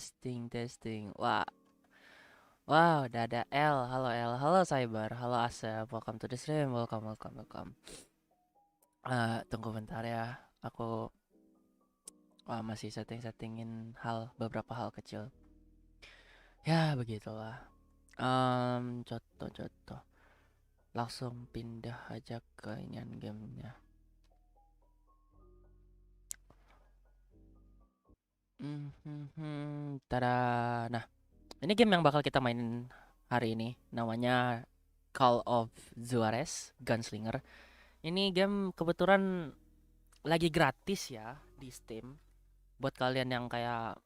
testing. Wah, wow, udah ada L. Halo L, halo Cyber, halo Asep. Welcome to the stream. Welcome. Tunggu bentar ya. Aku masih settingin beberapa hal kecil. Ya, begitulah. Contoh. Langsung pindah aja ke inian gamenya. Tada. Nah, ini game yang bakal kita main hari ini. Namanya Call of Juarez Gunslinger. Ini game kebetulan lagi gratis ya di Steam. Buat kalian yang kayak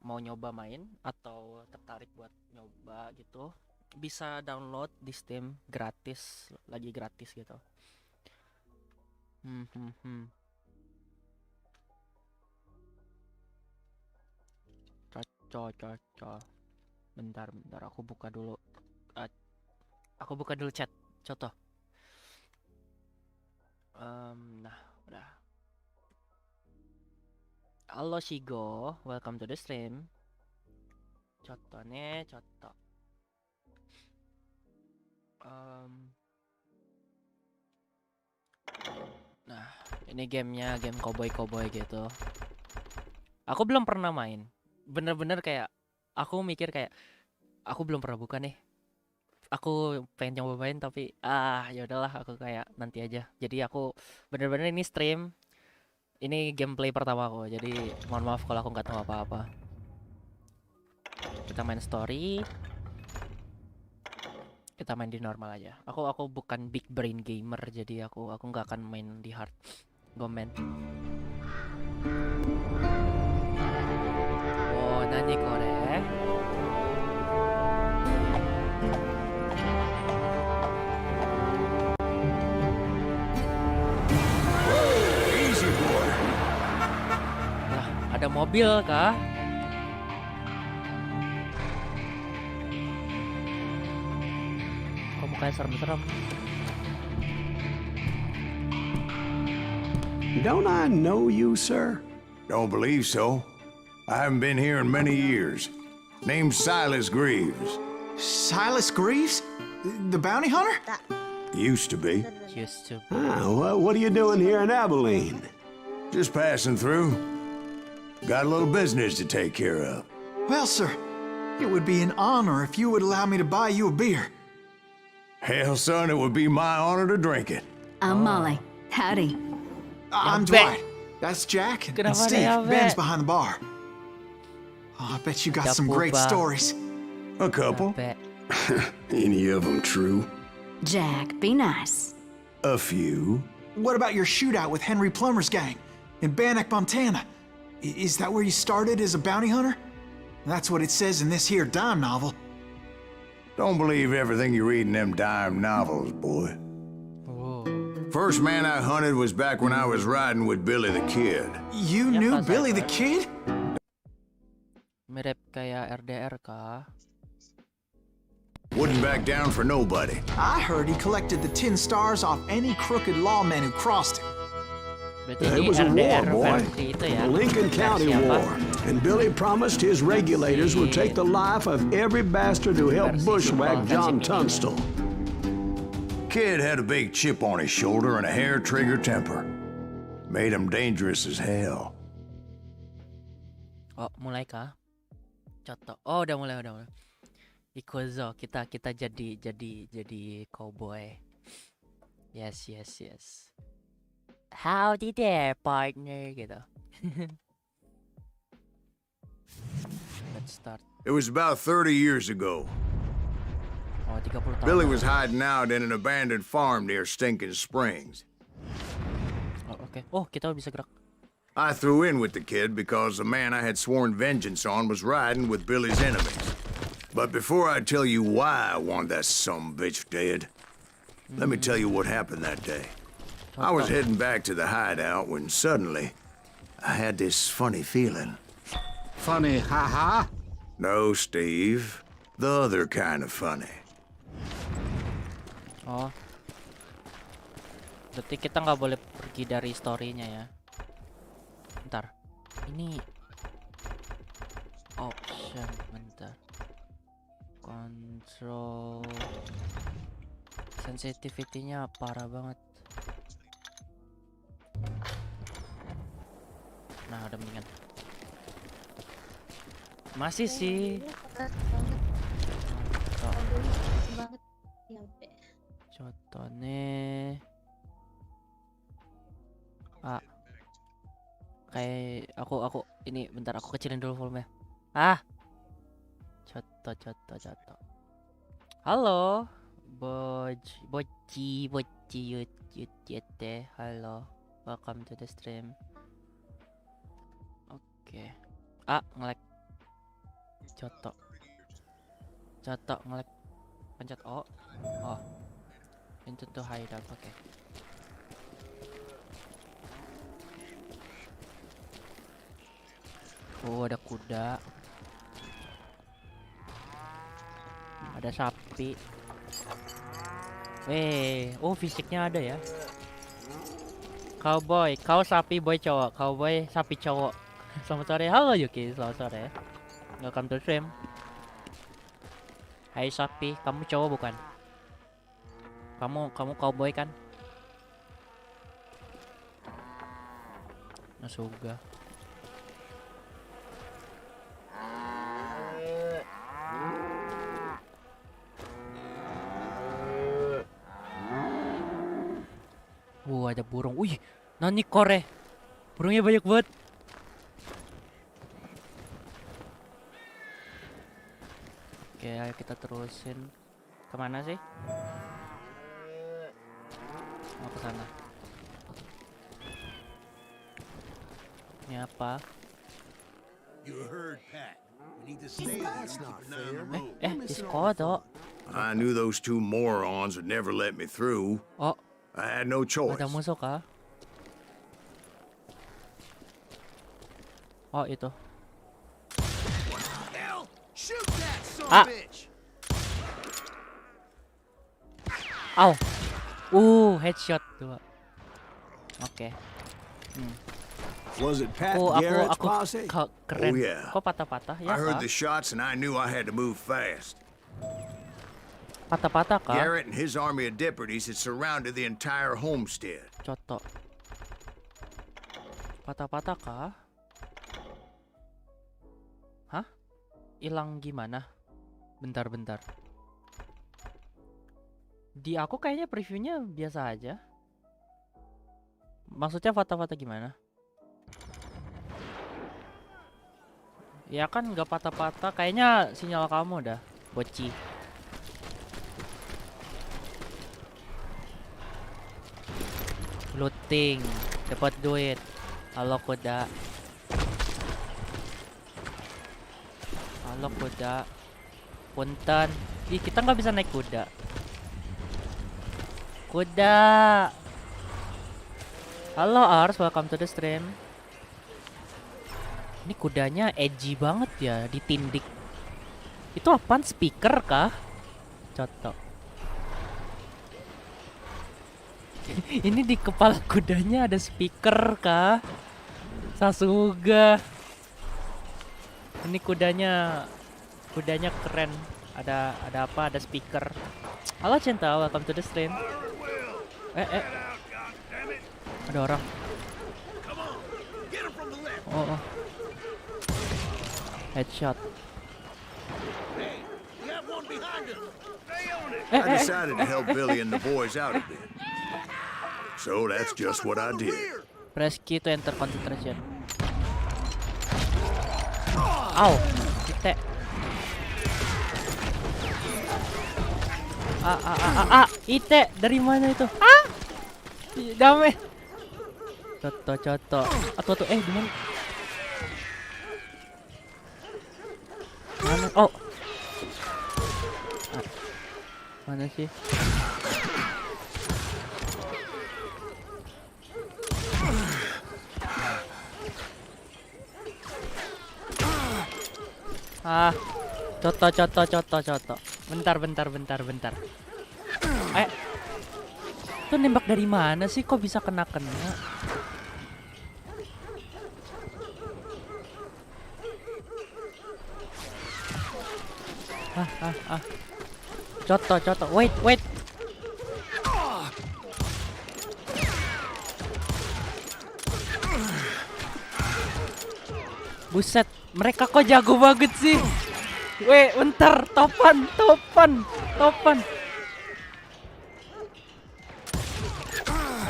mau nyoba main atau tertarik buat nyoba gitu, bisa download di Steam gratis, lagi gratis gitu. Cocok. Bentar, aku buka dulu. Aku buka dulu chat. Contoh. Nah, udah. Halo Shigo, welcome to the stream. Contoh. Nah, ini gamenya game Cowboy gitu. Aku belum pernah main. Bener-bener kayak aku mikir kayak aku belum pernah buka nih. Aku pengen nyoba main tapi ya udahlah, aku kayak nanti aja. Jadi aku bener-bener ini stream. Ini gameplay pertama aku. Jadi mohon maaf kalau aku nggak tahu apa-apa. Kita main story. Kita main di normal aja. Aku bukan big brain gamer, jadi aku nggak akan main di hard. Gue main. Oh, nani kore. Easy boy. Lah, ada mobil kah? Kok mukanya serem-serem? Don't I know you, sir? Don't believe so. I haven't been here in many years. Name's Silas Greaves. Silas Greaves? The bounty hunter? Used to be. Used to. Well, what are you doing here in Abilene? Just passing through. Got a little business to take care of. Well, sir, it would be an honor if you would allow me to buy you a beer. Hell, son, it would be my honor to drink it. I'm Molly. Howdy. I'm Dwight. That's Jack and Steve. Ben's behind the bar. Oh, I bet you got some great stories. A couple. Any of them true? Jack, be nice. A few. What about your shootout with Henry Plummer's gang in Bannock, Montana? Is that where you started as a bounty hunter? That's what it says in this here dime novel. Don't believe everything you read in them dime novels, boy. First man I hunted was back when I was riding with Billy the Kid. You knew Billy the Kid? Mirip kayak RDR kah? Wouldn't back down for nobody. I heard he collected the 10 stars off any crooked lawmen who crossed him. It was a war, boy. The Lincoln County War. And Billy promised his regulators would take the life of every bastard who helped bushwhack John Tunstall. Kid had a big chip on his shoulder and a hair-trigger temper. Made him dangerous as hell. Oh, mulai kah? Contoh. Oh, udah mulai. Ikuzo, kita jadi cowboy. Yes. Howdy there, partner, gitu. Let's start. It was about 30 years ago. Oh, 30 tahun. Billy was hiding out in an abandoned farm near Stinking Springs. Oh, okay. Oh, kita bisa gerak. I threw in with the kid because the man I had sworn vengeance on was riding with Billy's enemies. But before I tell you why I want that sumbitch dead, let me tell you what happened that day. I was heading back to the hideout when suddenly I had this funny feeling. Funny, haha? No, Steve. The other kind of funny. Oh. Berarti kita nggak boleh pergi dari story-nya ya. Bentar. Ini Option, bentar. Control. Sensitivity-nya parah banget. Nah, udah mendingan. Masih sih. Contohnya kayak aku ini bentar aku kecilin dulu volume. Contoh. Halo, boci yut halo, welcome to the stream. Oke. Nge-lag. Contoh nge-lag. Pencet O. Oh. Into to hide up. Oke. Oh, ada kuda. Ada sapi. Fisiknya ada ya. Cowboy, kau sapi boy cowok. Cowboy sapi cowok. Selamat sore. Halo Yuki, selamat sore. Welcome to stream. Hai sapi, kamu cowok bukan? Kamu cowboy kan? Nasuga. Ada burung. Wih, nani kore. Burungnya banyak banget. Oke, ayo kita terusin. Kemana sih? Mau ke sana. Ini apa? Diskodo. I knew those two morons would never let me through. Oh, I had no choice. ada musuh kah? Oh, itu. Headshot 2. Oke. Was it Pat Garrett's posse? Keren. Oh, yeah. Kok patah-patah ya I heard kah? the shots and I knew I had to move fast. Patah-patah kah? Garrett and his army of deputies had surrounded the entire homestead. Coto. Patah-patah kah? Hah? Hilang gimana? Bentar. Di aku kayaknya previewnya biasa aja. Maksudnya patah-patah gimana? Ya kan nggak patah-patah. Kayaknya sinyal kamu dah, boci. Looting, dapat duit. Halo kuda. Punten. Ih, kita nggak bisa naik kuda. Halo Ars, welcome to the stream. Ini kudanya edgy banget ya, ditindik. Itu apaan, speaker kah? Coto. Ini di kepala kudanya ada speaker kah? Sasuga. Ini kudanya keren. Ada apa? Ada speaker. Halo Cinta, welcome to the stream. Ada orang. Oh. Headshot. I decided to help Billy and the boys out a bit. So that's just what I did. Press key to enter concentration. Ow, kita. Ite dari mana itu? Damai. Coto. Atau di mana? Mana? Oh. Mana sih? Coto. Bentar. Itu nembak dari mana sih? Kok bisa kena? Coto. Wait. Buset, mereka kok jago banget sih. Weh, bentar, topan.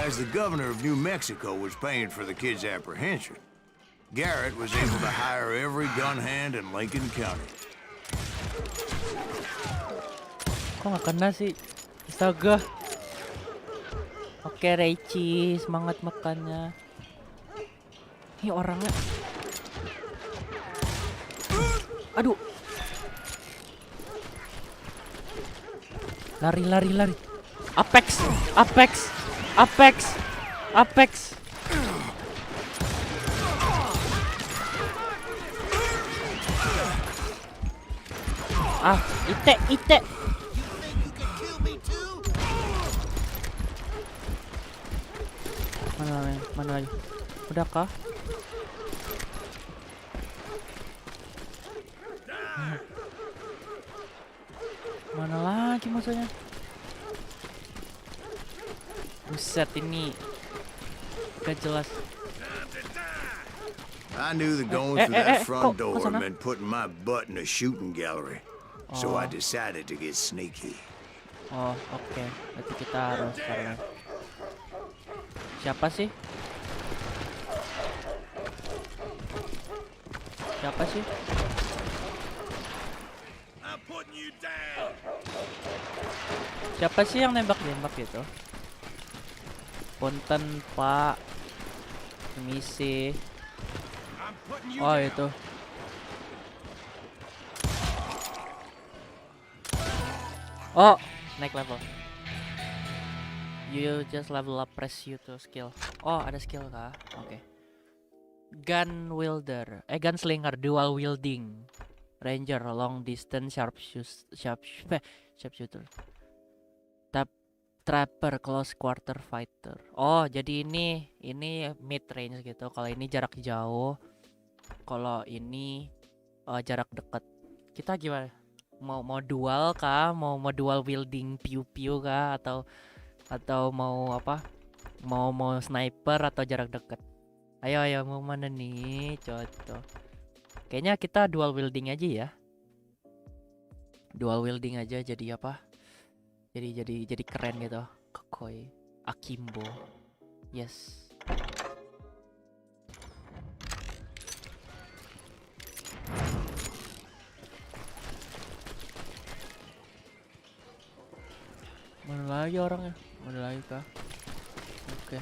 As the governor of New Mexico was paying for the kid's apprehension, Garrett was able to hire every gun hand in Lincoln County. Kok gak kena sih? Astaga. Oke, Reichi, semangat makannya. Ini orangnya. Aduh. Lari. Apex. Ah, ite. Mana lagi? Udah kah? Mana lagi maksudnya? Buset, ini gak jelas. I knew that going through that front door sana? meant putting my butt in a shooting gallery, so I decided to get sneaky. Oh, oke. Berarti kita harus karena siapa sih? Siapa sih yang nembak gitu? Punten, Pak. Misi. Oh, itu. Oh, naik level. You just level up, press U to skill. Oh, ada skill kah? Oke. Gunslinger, dual wielding. Ranger, long distance sharpshooter. Trapper, close quarter fighter. Oh, jadi ini mid range gitu. Kalau ini jarak jauh. Kalau ini jarak dekat. Kita gimana? Mau dual kah? Mau dual wielding piu kah? Atau mau apa? Mau sniper atau jarak dekat? Ayo mau mana nih? Contoh. Kayaknya kita dual wielding aja ya. Dual wielding aja jadi apa? Jadi keren gitu. Kokoi, akimbo. Yes. Mana lagi orangnya? Mana lagi kah? Oke.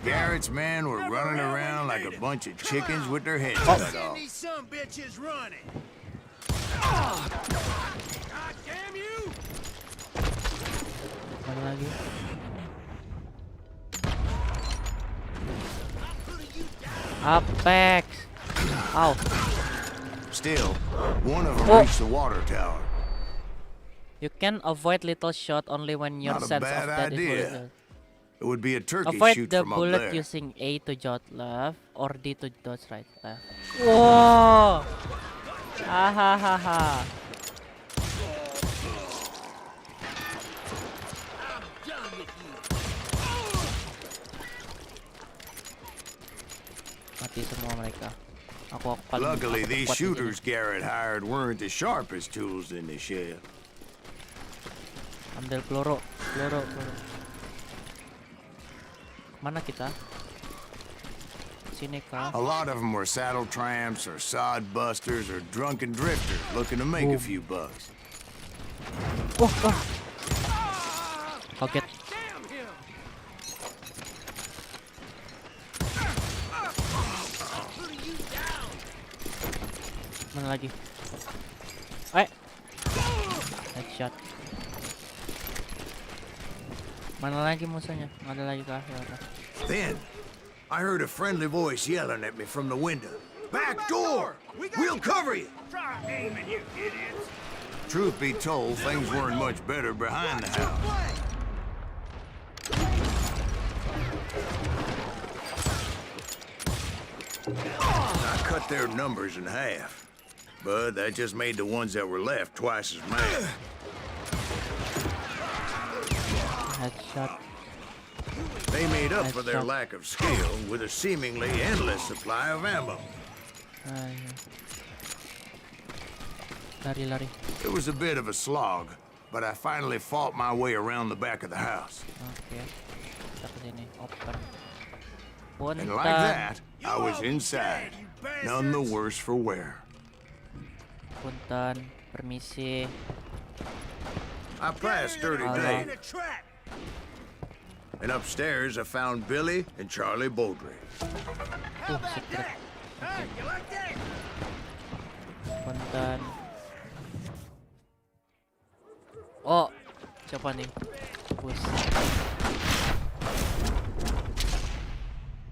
Garrett's men were running around like a bunch of chickens with their heads cut off. These some bitches running. God damn you! Mana lagi? Apex. Ow. Still, one of them reached the water tower. You can avoid little shot only when your Not a sense of bad that is idea. fully. It would be a turkey Avoid shoot the from up bullet there. using A to jot left or D to dodge right left. Wow. Hahaha. Mati semua mereka. Aku paling Luckily, aku these kuat di sini. shooters Garrett hired weren't the sharpest tools in the shed. Ambil peluru. Mana kita? Sini kah? A lot of them were saddle tramps or sod busters or drunken drifters looking to make a few bucks. Oh. Kaget. Mana lagi? Headshot. Mana lagi musuhnya? Ada lagi kah? Ya udah. Then, I heard a friendly voice yelling at me from the window. Back door! We'll cover you! Try aiming, you idiots! Truth be told, things weren't much better behind the house. I cut their numbers in half, but that just made the ones that were left twice as mad. Headshot. They made up for their lack of skill with a seemingly endless supply of ammo. Lari. It was a bit of a slog, but I finally fought my way around the back of the house. Oke. Kita ke sini. Open. And like Punten. that, I was inside, none the worse for wear. Punten. Permisi. I passed Dirty Hello. Dave, In a trap. and upstairs I found Billy and Charlie Baldry. How about secret. that? Huh? You like that? Punten. Oh, siapa nih? Bus.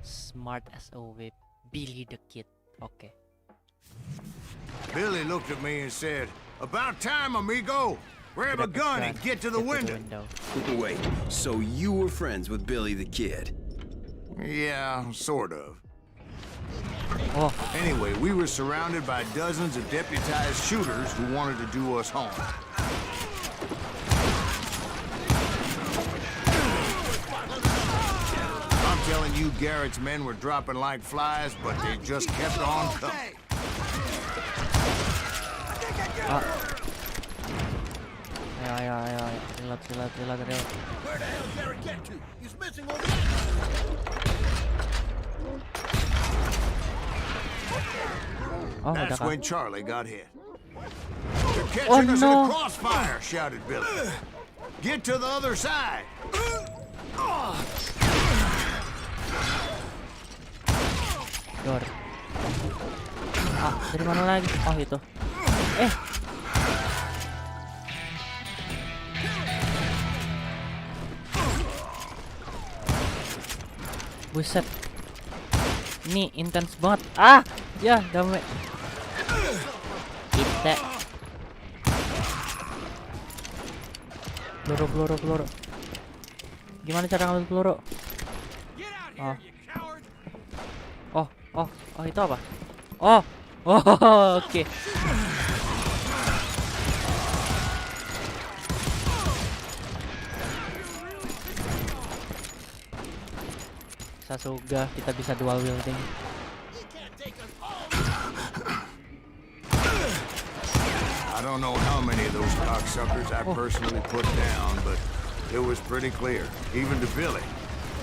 Smart as a whip. Billy the Kid. Oke. Billy looked at me and said, "About time, amigo. Grab a gun and get to the window." Wait, so you were friends with Billy the Kid? Yeah, sort of. Oh, Anyway, we were surrounded by dozens of deputized shooters who wanted to do us harm. I'm telling you, Garrett's men were dropping like flies, but they just kept on coming. ayo. Reload. Where the hell Garrett get to? He's missing one. Oh, udah That's kah? when Charlie got hit. They're catching us in no. the crossfire, shouted Billy. Get to the other side. Dor. Dari mana lagi? Oh, itu. Buset. Ini intens banget. Ya, damai. Kita. Peluru. Gimana cara ngambil peluru? Oh. Oh, itu apa? Oh, oke. Sasuga, kita bisa dual wielding. I don't know how many of those cocksuckers I personally put down, but it was pretty clear, even to Billy,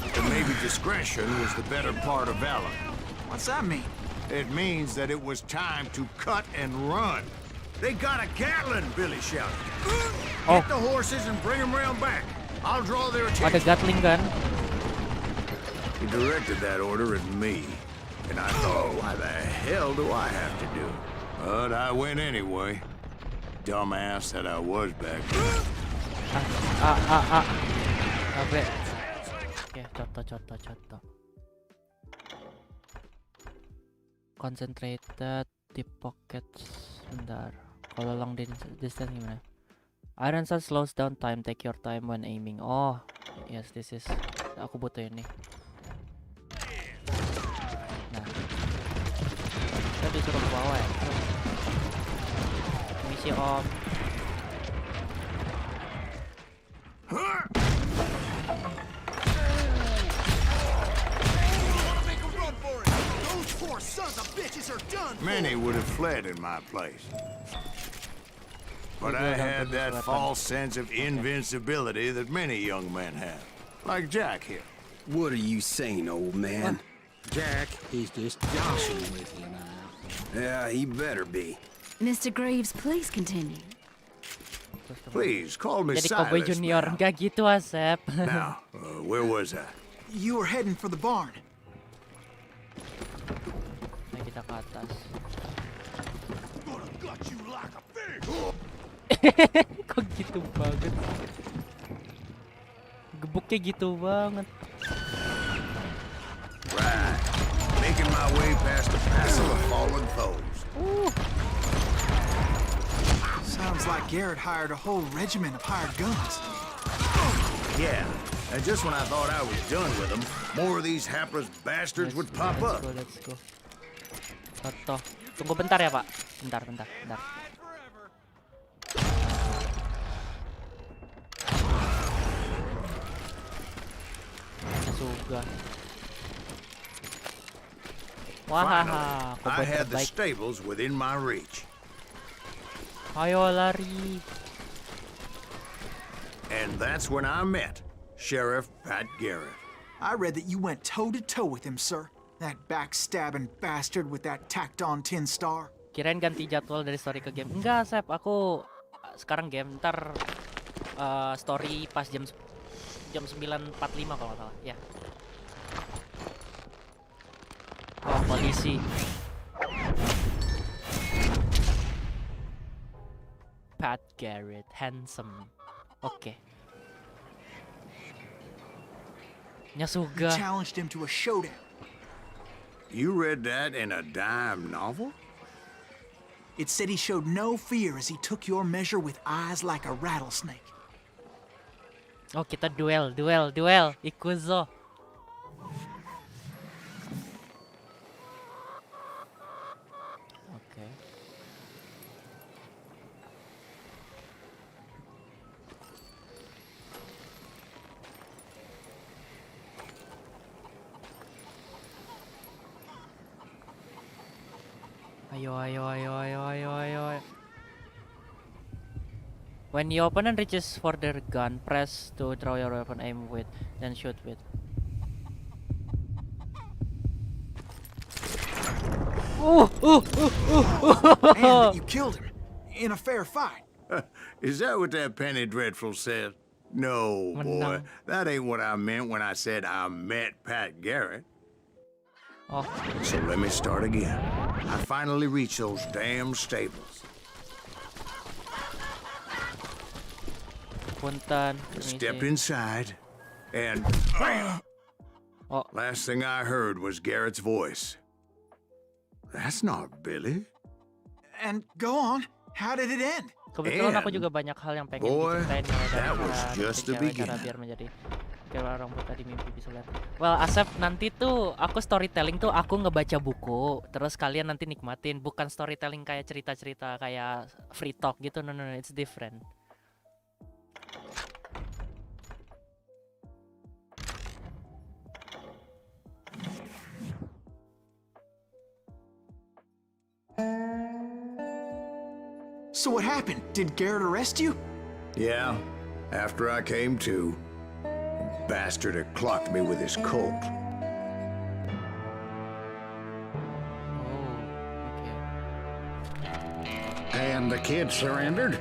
that maybe discretion was the better part of valor. What's that mean? It means that it was time to cut and run. They got a Gatling, Billy shouted. Get the horses and bring them round back. I'll draw their Ada attention. Gatling gun. He directed that order at me, and I thought, why the hell do I have to do it? But I went anyway. Dumbass that I was back then. Sampai. Oke, contoh. Concentrated di pockets. Bentar. Kalau long distance gimana? Iron sight slows down time. Take your time when aiming. Oh, yes, this is. Aku butuh ini. Nah, kita disuruh ke bawah ya. Misi om. Many would have fled in my place. But I had that false sense of invincibility that many young men have. Like Jack here. What are you saying, old man? Jack, he's just joshing with you now. Yeah, he better be. Mr. Graves, please continue. Please, call me Jadi Cowboy Silas Junior. now. Gak gitu, Asep. Now, where was I? You were heading for the barn. Nah, kita ke atas. Gonna gut you like a fish. Kok gitu banget? Gebuknya gitu banget. Right. Making my way past a passel of fallen foes. Sounds like Garrett hired a whole regiment of hired guns. Yeah, and just when I thought I was done with them, more of these hapless bastards would pop up. Let's go. Toto. Tunggu bentar ya, Pak. Bentar. Juga. Wah, I had the stables within my reach. Ayo lari. And that's when I met Sheriff Pat Garrett. I read that you went toe-to-toe with him, sir. That backstabbing bastard with that tacked-on tin star. Kirain ganti jadwal dari story ke game. Enggak, Sep. Aku sekarang game. Ntar story pas jam 9.45 kalau nggak salah. Ya. Oh, polisi. Pat Garrett, handsome. Oke. You Nyasuga. challenged him to a showdown. You read that in a dime novel? It said he showed no fear as he took your measure with eyes like a rattlesnake. Oh, kita duel. Ikuzo. Oke. Ayo. When the opponent reaches for their gun, press to draw your weapon, aim with, then shoot with. And you killed him in a fair fight. Is that what that Penny Dreadful said? No, boy. That ain't what I meant when I said I met Pat Garrett. Oh, So let me start again. I finally reached those damn stables. punten. Stepped inside, and Oh, last thing I heard was Garrett's voice. That's not Billy. And go on. How did it end? kebetulan aku And, juga banyak hal yang pengen boy, diceritain mulai dari that was cara just the cara beginning. biar menjadi kayak orang buta di mimpi bisa lihat. Well, Asep, nanti tuh aku storytelling tuh aku ngebaca buku, terus kalian nanti nikmatin, bukan storytelling kayak cerita-cerita kayak free talk gitu. No, it's different. So what happened? Did Garrett arrest you? Yeah, after I came to, bastard had clocked me with his Colt. And the kid surrendered?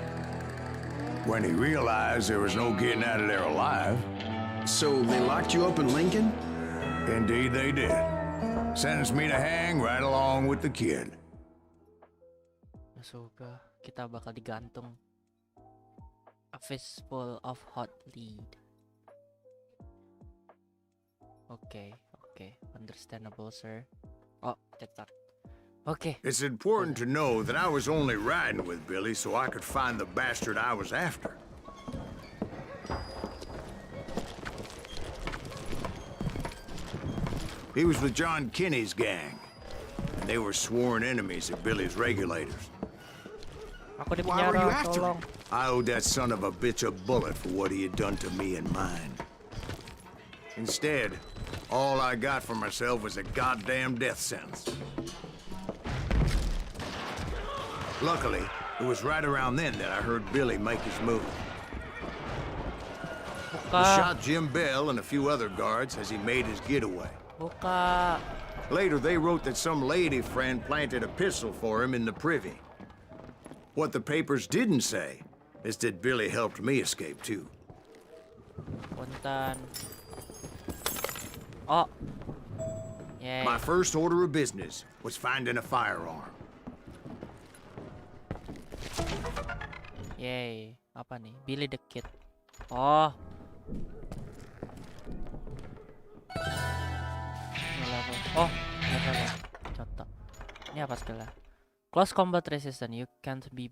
When he realized there was no getting out of there alive, So they locked you up in Lincoln? indeed they did. Sentenced me to hang right along with the kid. Suka kita bakal digantung. A fistful of hot lead. Okay, understandable, sir. Oh, cetak. Okay. It's important to know that I was only riding with Billy so I could find the bastard I was after. He was with John Kinney's gang, and they were sworn enemies of Billy's regulators. Aku di Why were you penjara, after tolong. I owed that son of a bitch a bullet for what he had done to me and mine. Instead, all I got for myself was a goddamn death sentence. Luckily, it was right around then that I heard Billy make his move. He Buka, shot Jim Bell and a few other guards as he made his getaway. buka. Later, they wrote that some lady friend planted a pistol for him in the privy. What the papers didn't say is that Billy helped me escape too. Punten. Oh. Yay. My first order of business was finding a firearm. Yay. Apa nih? Billy the Kid. Oh. Ini level. Oh, level. Contoh. Ini apa skillnya? Close combat resistant. You can't be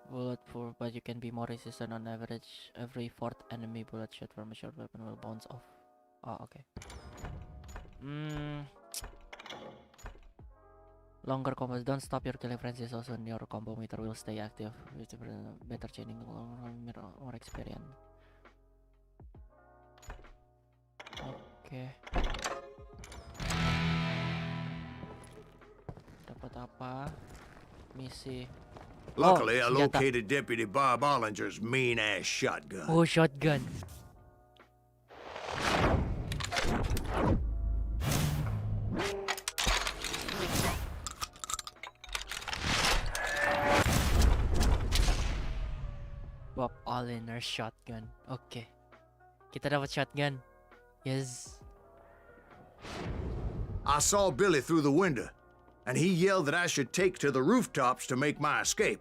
Bulletproof, but you can be more resistant on average. Every fourth enemy bullet shot from a short weapon will bounce off. Oh, okay. Longer combos. Don't stop your killing frenzy so soon. Your combo meter will stay active. With better chaining, more experience. Oke. Dapat apa? Misi. Luckily, I senjata. located Deputy Bob Ollinger's mean-ass shotgun. Oh, shotgun. Bob Ollinger shotgun. Oke. Kita dapat shotgun. Yes. I saw Billy through the window, and he yelled that I should take to the rooftops to make my escape.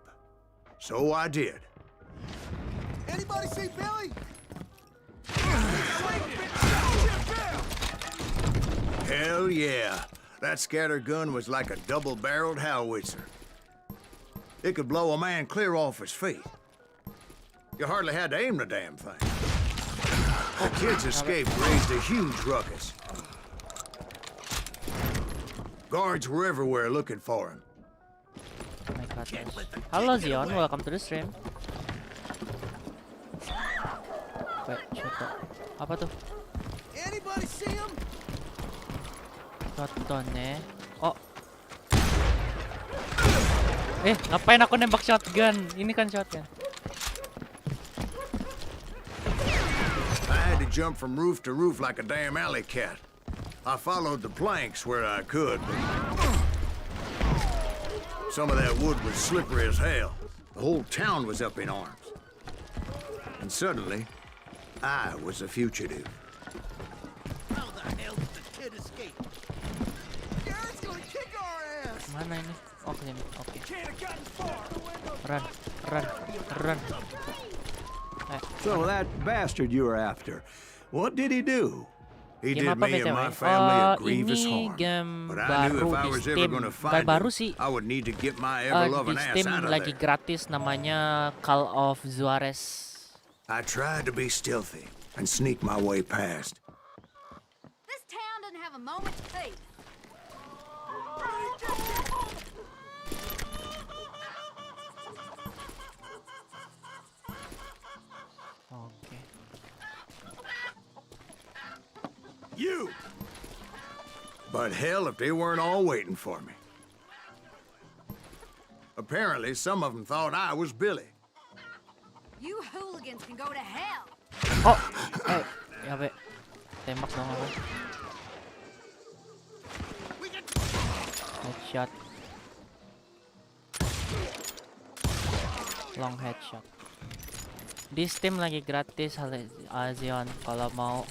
So I did. Anybody see Billy? Hell yeah. That scatter gun was like a double-barreled howitzer. It could blow a man clear off his feet. You hardly had to aim the damn thing. The kid's escape raised a huge ruckus. Guards were everywhere looking for him. Oh my god, guys. Halo Zion, welcome to the stream. Wait, shotgun. Apa tuh? Anybody see him? Shotgun Oh. Ngapain aku nembak shotgun? Ini kan shotgun. I had to jump from roof to roof like a damn alley cat. I followed the planks where I could, but some of that wood was slippery as hell. The whole town was up in arms. And suddenly, I was a fugitive. How the hell did the kid escape? Garrett's gonna kick our ass! Mana ini? Oh, kesini. Oke. Can't have gotten far! Run. So that bastard you were after, what did he do? He Game did apa me and BTW? my family a grievous Ini harm. game But I knew baru if I di was ever Steam. gonna Bukan find baru him, sih. I would need to get my Di ever-loving ass Steam out of lagi there. gratis, namanya Call of Juarez. I tried to be stealthy and sneak my way past. This town doesn't have a moment's peace. Oke. You! But hell if they weren't all waiting for me. Apparently, some of them thought I was Billy. You hooligans can go to hell. Oh, ya be. Tembak dong aku. Headshot. Long headshot. Di Steam lagi gratis Azion kalau mau.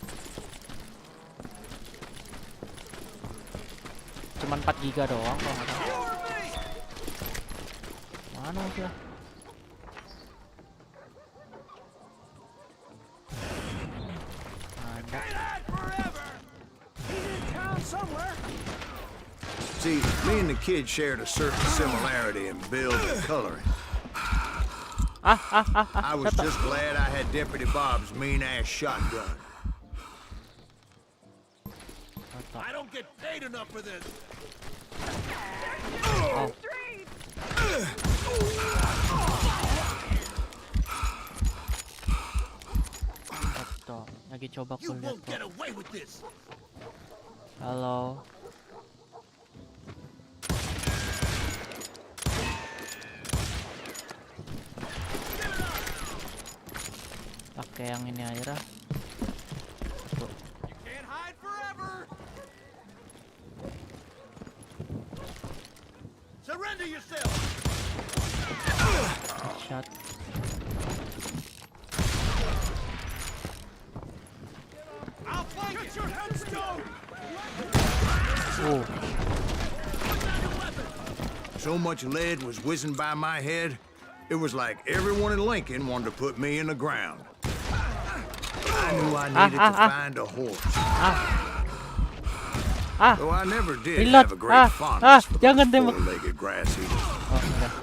Cuman 4 GB doang kalau nggak salah. Mana sih? Ada. See, me and the kid shared a certain similarity in build and coloring. I was just glad I had Deputy Bob's mean-ass shotgun. I don't get paid enough for this! Oh. Ito, lagi coba ko You lihat won't to. get away with this! Halo. Pakai yang ini aja lah. Tuh. You can't hide forever! Surrender yourself! Shot. I'll flank it! Get your headstone! Oh. So much lead was whizzing by my head, it was like everyone in Lincoln wanted to put me in the ground. I knew I needed to find a horse. Though I never did Reload. have a great fondness for Jangan those tembak. four-legged grass eaters. Oh, udah.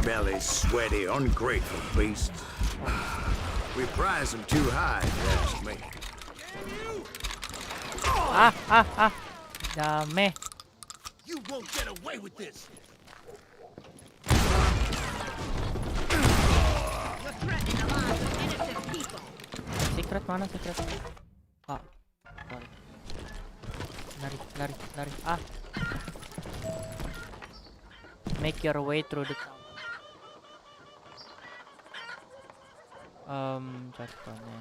belly, sweaty, ungrateful beasts. We prize them too high, if you ask me. Dame. You won't get away with this. You're threatening the lives of innocent people. Secret mana secret? Ah, sorry. Lari. Make your way through the town. Contohnya.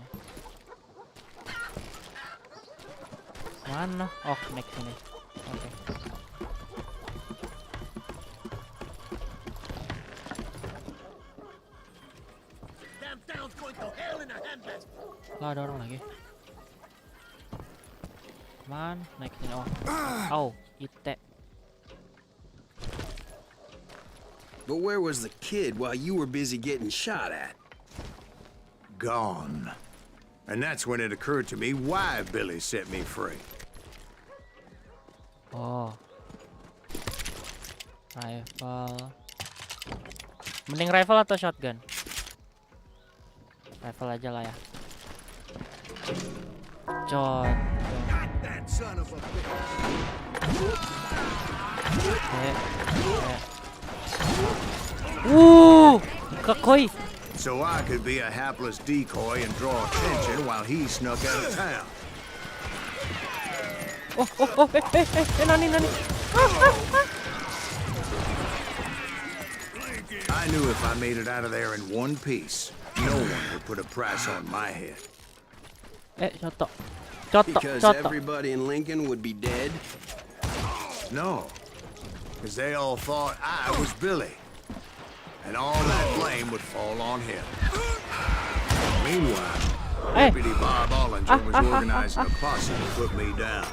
Mana? Oh, next sini. Oke. Damn town's going to hell in a handbasket. Lah, ada orang lagi. Man, naik sini. Oh, ite. But where was the kid while you were busy getting shot at? Gone. And that's when it occurred to me why Billy set me free. Oh. Rifle. Mending rifle atau shotgun? Rifle aja lah ya. Shotgun. That son of a bitch. Kakoi. So I could be a hapless decoy and draw attention while he snuck out of town. Nani. I knew if I made it out of there in one piece, no one would put a price on my head. Coto. Because everybody in Lincoln would be dead? No, because they all thought I was Billy. And all that blame would fall on him. Meanwhile, Deputy Bob Ollinger was organizing a posse to put me down.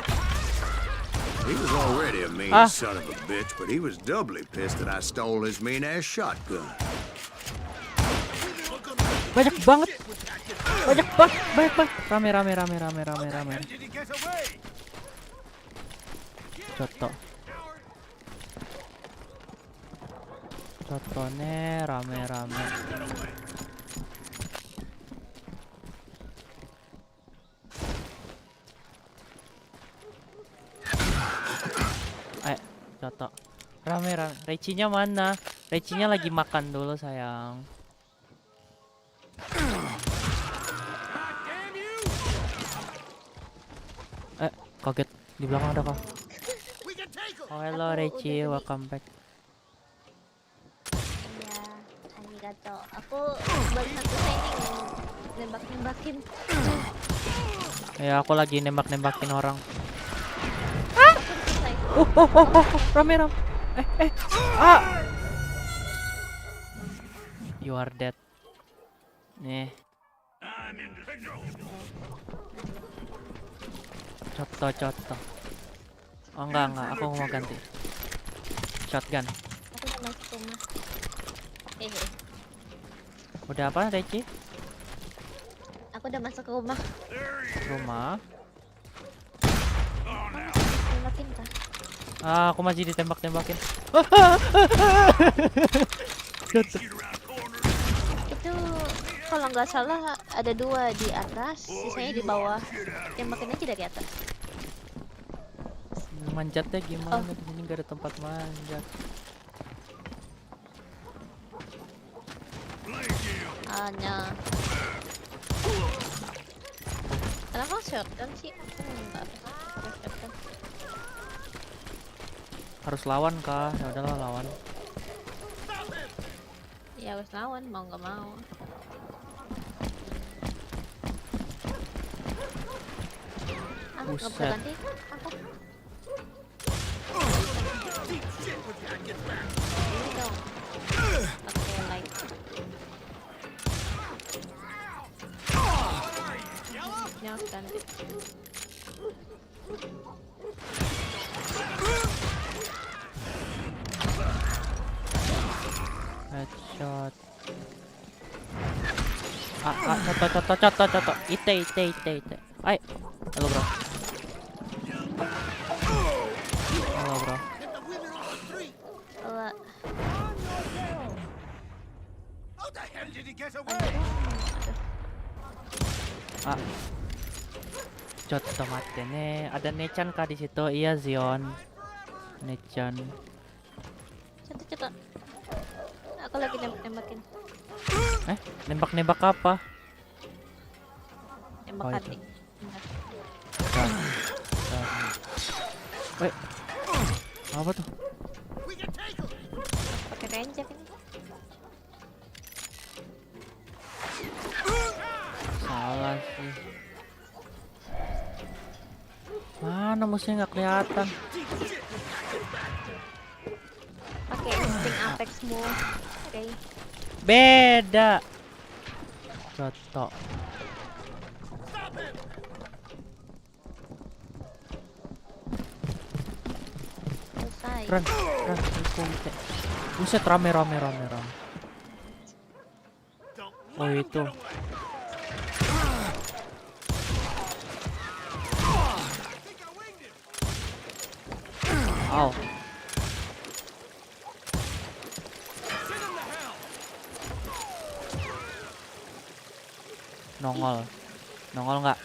He was already a mean son of a bitch, but he was doubly pissed that I stole his mean-ass shotgun. Banyak banget. Rame. Coto. Contohnya rame-rame. Contoh. Rame-rame. Recinya mana? Recinya lagi makan dulu sayang. Kaget di belakang ada kah? Oh, hello Reci, welcome back. Arigato. Aku baru selesai nih nembak-nembakin. Ya, aku lagi nembak-nembakin orang. Rame. You are dead. Nih. Coto. Oh enggak, aku mau ganti. Shotgun. Aku udah masuk rumah. Udah apa, Reci? Aku udah masuk ke rumah. Rumah? Tembakin kah? Aku masih ditembak-tembakin. Itu kalau nggak salah ada 2 di atas, sisanya di bawah. Tembakin aja dari atas. Manjatnya gimana? Di sini nggak ada tempat manjat. Hanya. Kenapa shotgun sih? Enggak. Shotgun. Harus lawan kah? Ya udahlah lawan. Ya harus lawan, mau nggak mau. Aku nggak bisa Buset. ganti. Aku. Ini dong. Pakai light. Ya ganti. Headshot. Coto. Ite. Ay. Halo bro. Kalau Ah. Cotto matte ne. Ada Nechan kah di situ? Iya, Zion. Nechan. Contoh. Aku lagi nembakin. Nembak-nembak apa? Nembak Oh, hati. itu. Bentar. Wait. Apa tuh? Pakai ranger ini. Salah sih. Mana musuhnya nggak kelihatan? Pakai insting apex move. Oke. Beda. Cocok. Selesai. Run. Buset, rame. Oh itu. Ow. Nongol nggak?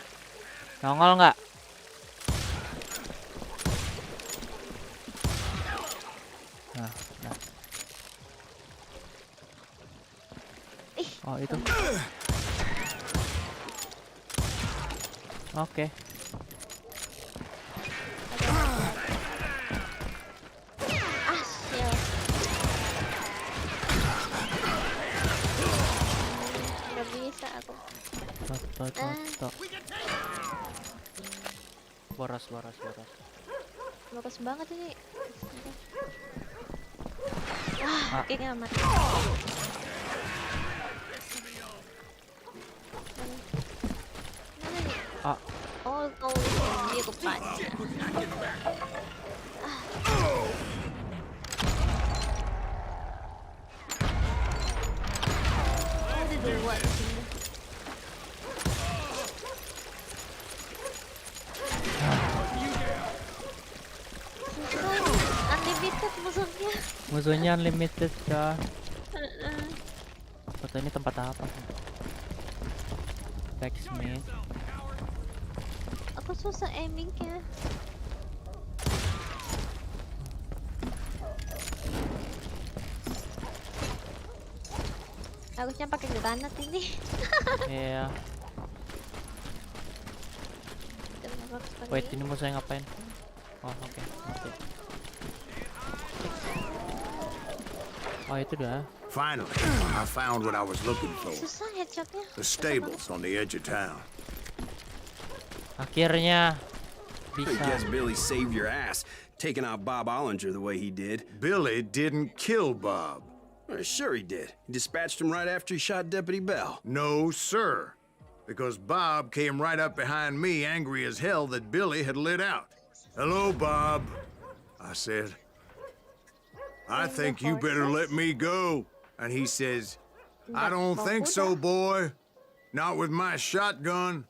Nah. Oh itu. Oke. Sial. Nggak bisa aku. Cocok. Boros. Bagus banget ini. Kayaknya mati. Mana nih? Oh, kau ini rupanya. Ada dua di sini. Unlimited musuhnya. Musuhnya unlimited kah? Foto ini tempat apa? Blacksmith. Aku susah aimingnya. Harusnya pakai granat ini. Iya. Wait, ini musuhnya ngapain? Oh, oke. Oh, itu dah. Finally, I found what I was looking for. Susah headshotnya. The stables on the edge of town. Akhirnya I guess Billy saved your ass, taking out Bob Ollinger the way he did. Billy didn't kill Bob. Well, sure he did. He dispatched him right after he shot Deputy Bell. No, sir. Because Bob came right up behind me, angry as hell that Billy had lit out. Hello, Bob, I said. I think you better let me go. And he says, I don't think so, boy. Not with my shotgun.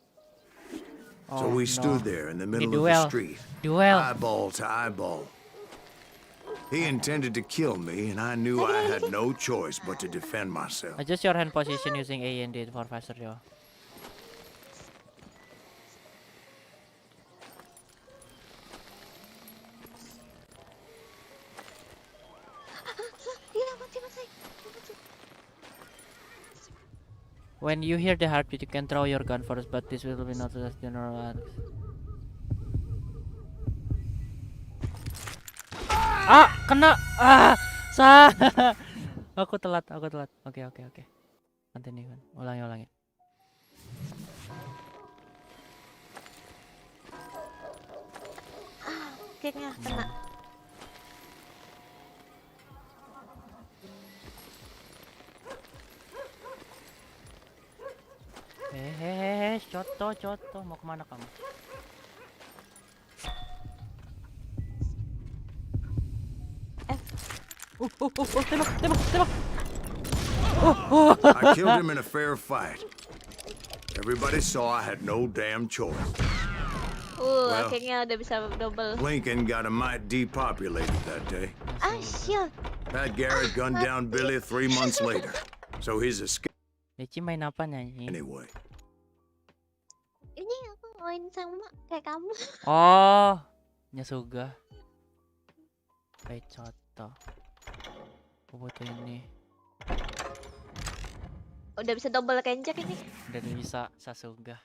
So we stood there in the middle of the street, eyeball to eyeball. He intended to kill me, and I knew I had no choice but to defend myself. Adjust your hand position using A and D for faster jaw. When you hear the heartbeat, you can throw your gun first, but this will be not as general. Kena. Aku telat. Oke. Continue. Ulangi. Kayaknya kena. Coto, mau kemana kamu? Tembak. I killed him in a fair fight. Everybody saw I had no damn choice. Well, Akhirnya udah bisa double. Lincoln got a mite depopulated that day. Sial. Pat Garrett gunned down Billy 3 months later. So his escape. Deci main apa nyanyi? Anyway, Ini aku main sama kayak kamu. Oh, Nyasuga. Pecoto. Aku butuh ini. Udah bisa double kenjak ini. Dan bisa Sasuga.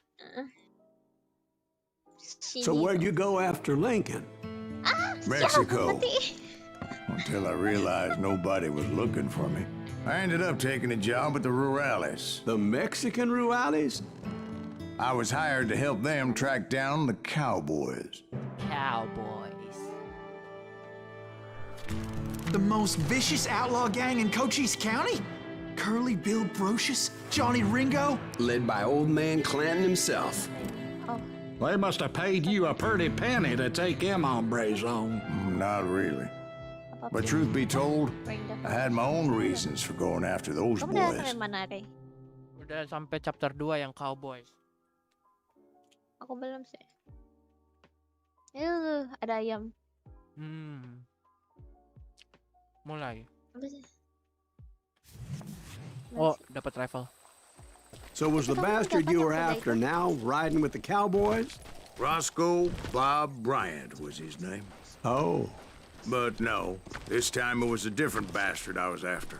So where'd you go after Lincoln? Mexico. Mati. Until I realized nobody was looking for me. I ended up taking a job at the Rurales. The Mexican Rurales? I was hired to help them track down the Cowboys. Cowboys. The most vicious outlaw gang in Cochise County? Curly Bill Brocious? Johnny Ringo? Led by old man Clanton himself. They must have paid you a pretty penny to take them hombres on. Not really. But truth be told, I had my own reasons for going after those Kamu udah sampai boys. mana, Rey? Udah sampai chapter 2 yang Cowboy. Aku belum sih. Ada ayam. Mulai. Apa sih? Oh, dapat rifle. So was the bastard you were after now riding with the Cowboys? Roscoe Bob Bryant was his name. Oh. But no, this time it was a different bastard I was after.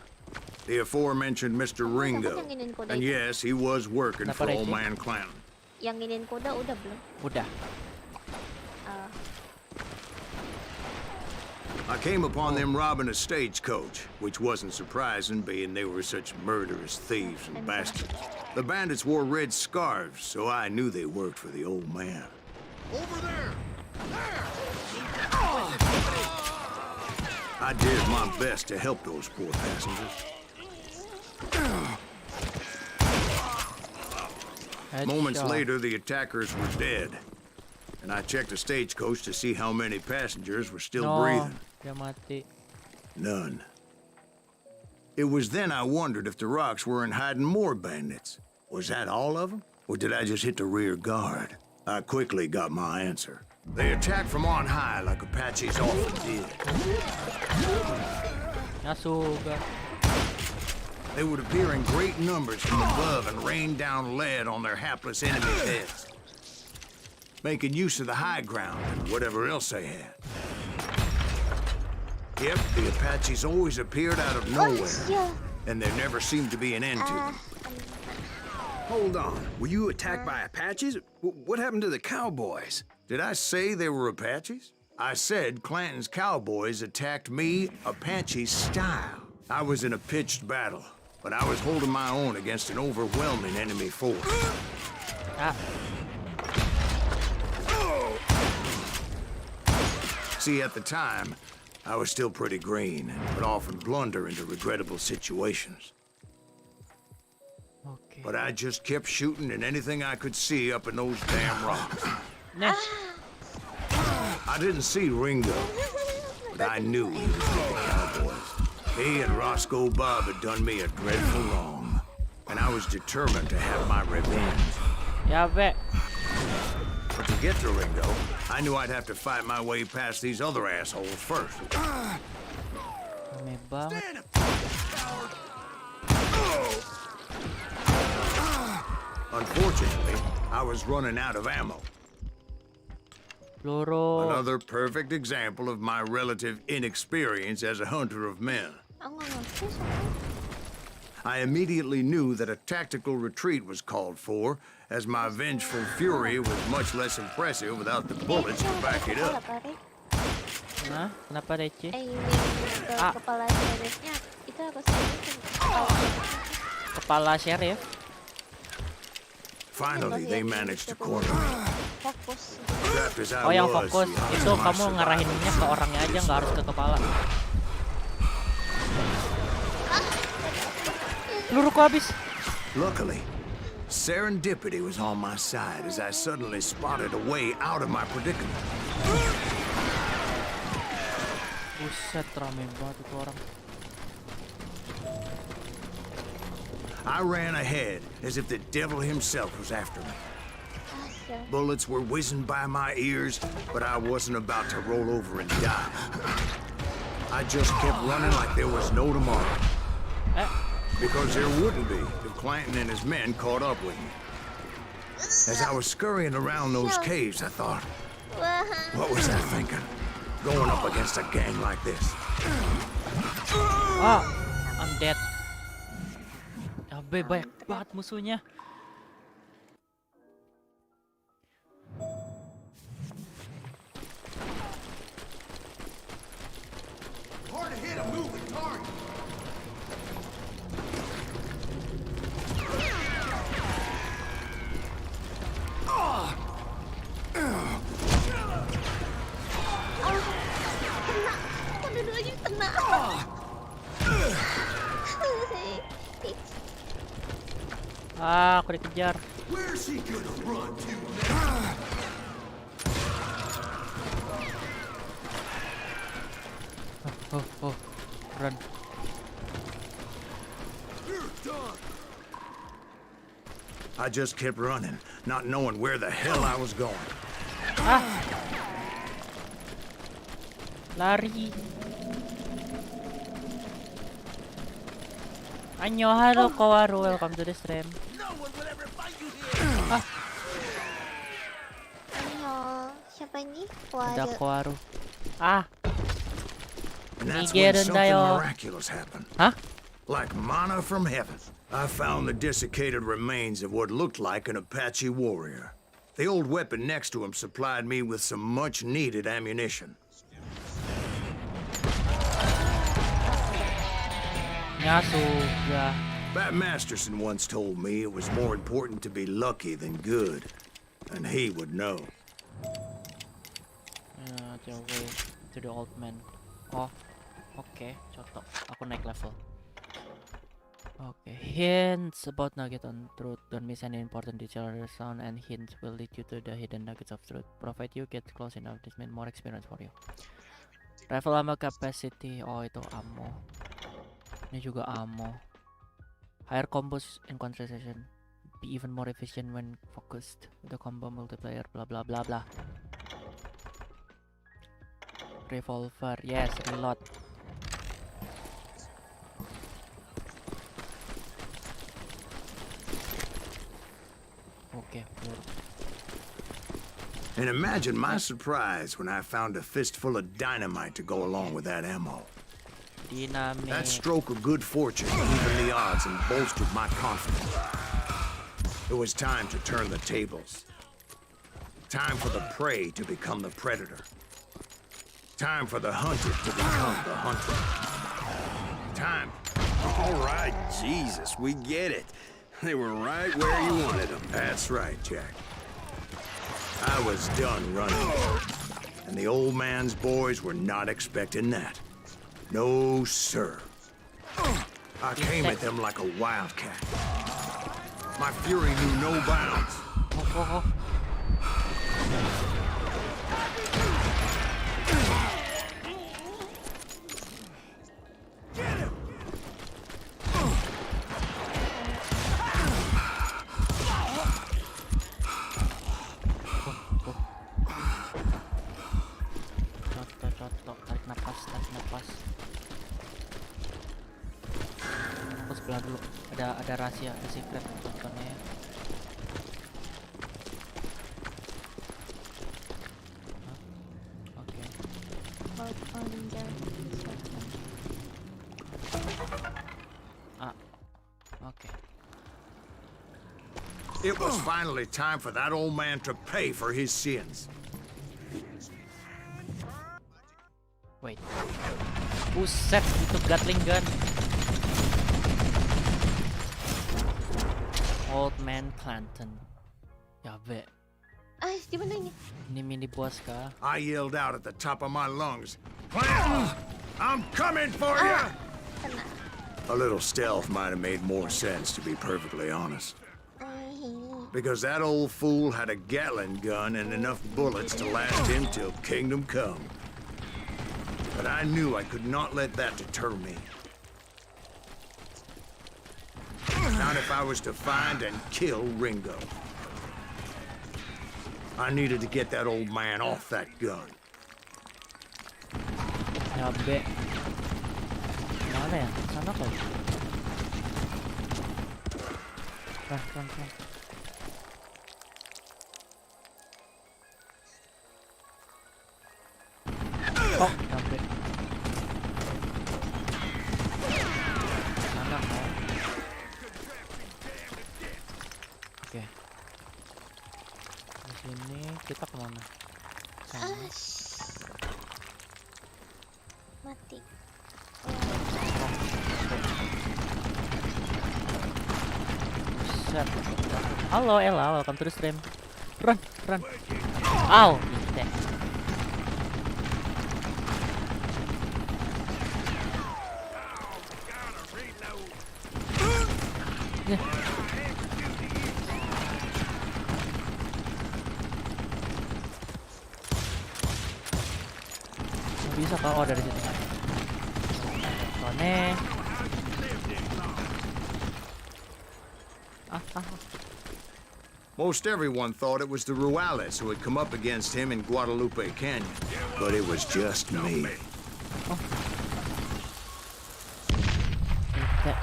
The aforementioned Mr. Ringo. And yes, he was working for old man Clanton. Yang nginin kuda udah belum? Udah. I came upon them robbing a stagecoach, which wasn't surprising, being they were such murderous thieves and bastards. The bandits wore red scarves, so I knew they worked for the old man. Over there! There! I did my best to help those poor passengers. Moments later, the attackers were dead. And I checked the stagecoach to see how many passengers were still breathing. Dia mati. None. It was then I wondered if the rocks weren't hiding more bandits. Was that all of them? Or did I just hit the rear guard? I quickly got my answer. They attacked from on high like Apaches often did. Nyasuga. They would appear in great numbers from above and rain down lead on their hapless enemies' heads, making use of the high ground and whatever else they had. Yep, the Apaches always appeared out of nowhere, and there never seemed to be an end to them. Hold on. Were you attacked by Apaches? What happened to the Cowboys? Did I say they were Apaches? I said Clanton's Cowboys attacked me Apache style. I was in a pitched battle, but I was holding my own against an overwhelming enemy force. See, at the time, I was still pretty green and would often blunder into regrettable situations. Okay. But I just kept shooting at anything I could see up in those damn rocks. I didn't see Ringo, but I knew he was with the Cowboys. He and Roscoe Bob had done me a dreadful wrong, and I was determined to have my revenge. Ya, Be. But to get to Ringo, I knew I'd have to fight my way past these other assholes first. Rame banget. Unfortunately, I was running out of ammo. Peluru. Another perfect example of my relative inexperience as a hunter of men. I immediately knew that a tactical retreat was called for, as my vengeful fury was much less impressive without the bullets to back it up. Nah, kenapa Reci? Kepala sheriffnya itu apa sih? Kepala sheriff. Finally, they managed to corner me. Fokus. Trapped as I Oh, yang was, fokus the odds itu of my kamu ngarahinnya ke orangnya aja, nggak harus ke kepala. Peluruku habis. Luckily, serendipity was on my side as I suddenly spotted a way out of my predicament. Buset, rame banget itu orang. I ran ahead as if the devil himself was after me. Bullets were whizzing by my ears, but I wasn't about to roll over and die. I just kept running like there was no tomorrow. Because there wouldn't be if Clanton and his men caught up with me. As I was scurrying around those caves, I thought, Wah. what was I thinking? Going up against a gang like this. Ah, I'm dead. Banyak banget musuhnya. Hard to hit a moving target. Kena lagi kena. Aku dikejar. Where's he gonna run to Oh, run. You're done. I just kept running, not knowing where the hell I was going. Lari. Annyeonghaseyo Kawaru, welcome to the stream. No one would ever fight you here. Ayo, siapa ini? Ada Waduh. Kawaru. And that's when something Nigerendayo. miraculous happened. Hah? Like manna from heaven. I found the desiccated remains of what looked like an Apache warrior. The old weapon next to him supplied me with some much-needed ammunition. Nyasu, ya. Bat Masterson once told me it was more important to be lucky than good. And he would know. The way to the old man. Oh, oke, cocok. Aku naik level. Okay, hints about nugget on truth. Don't miss any important detail. The sound and hints will lead you to the hidden nuggets of truth. Provide you get close enough, this means more experience for you. Rifle ammo capacity. Oh, itu ammo. Ini juga ammo. Higher combos and concentration. Be even more efficient when focused. The combo multiplayer. Blah blah blah blah. Revolver. Yes, reload. Okay. And imagine my surprise when I found a fistful of dynamite to go along with that ammo. Dynamite. That stroke of good fortune evened the odds and bolstered my confidence. It was time to turn the tables. Time for the prey to become the predator. Time for the hunted to become the hunted. Time. All right, Jesus, we get it. They were right where you wanted them. That's right, Jack. I was done running. And the old man's boys were not expecting that. No, sir. I came at them like a wildcat. My fury knew no bounds. Get him. Cocok, tarik napas. Aku sebelah dulu. Ada rahasia, ada secret tontonnya ya. Oke. Oke. It was finally time for that old man to pay for his sins. Wait. Buset, itu Gatling gun. Old Man Clanton. Ya be. Di mana ini? Ini mini boss kah? I yelled out at the top of my lungs, Clanton, I'm coming for you! Kena. A little stealth might have made more sense, to be perfectly honest. Because that old fool had a Gatling gun and enough bullets to last him till kingdom come. But I knew I could not let that deter me. Not if I was to find and kill Ringo. I needed to get that old man off that gun. Ya be. Mana ya? Sana kali. Run. Oh, sampai. Mana mau? Oke. Di sini kita kemana? Sana. Mati. Set. Halo Ella, welcome to the stream. Run. Ow, gitu. Bisa kok, oh dari situ. Soalnya Most everyone thought it was the Ruales who had come up against him in Guadalupe Canyon, but it was just me. Oh. Gitu.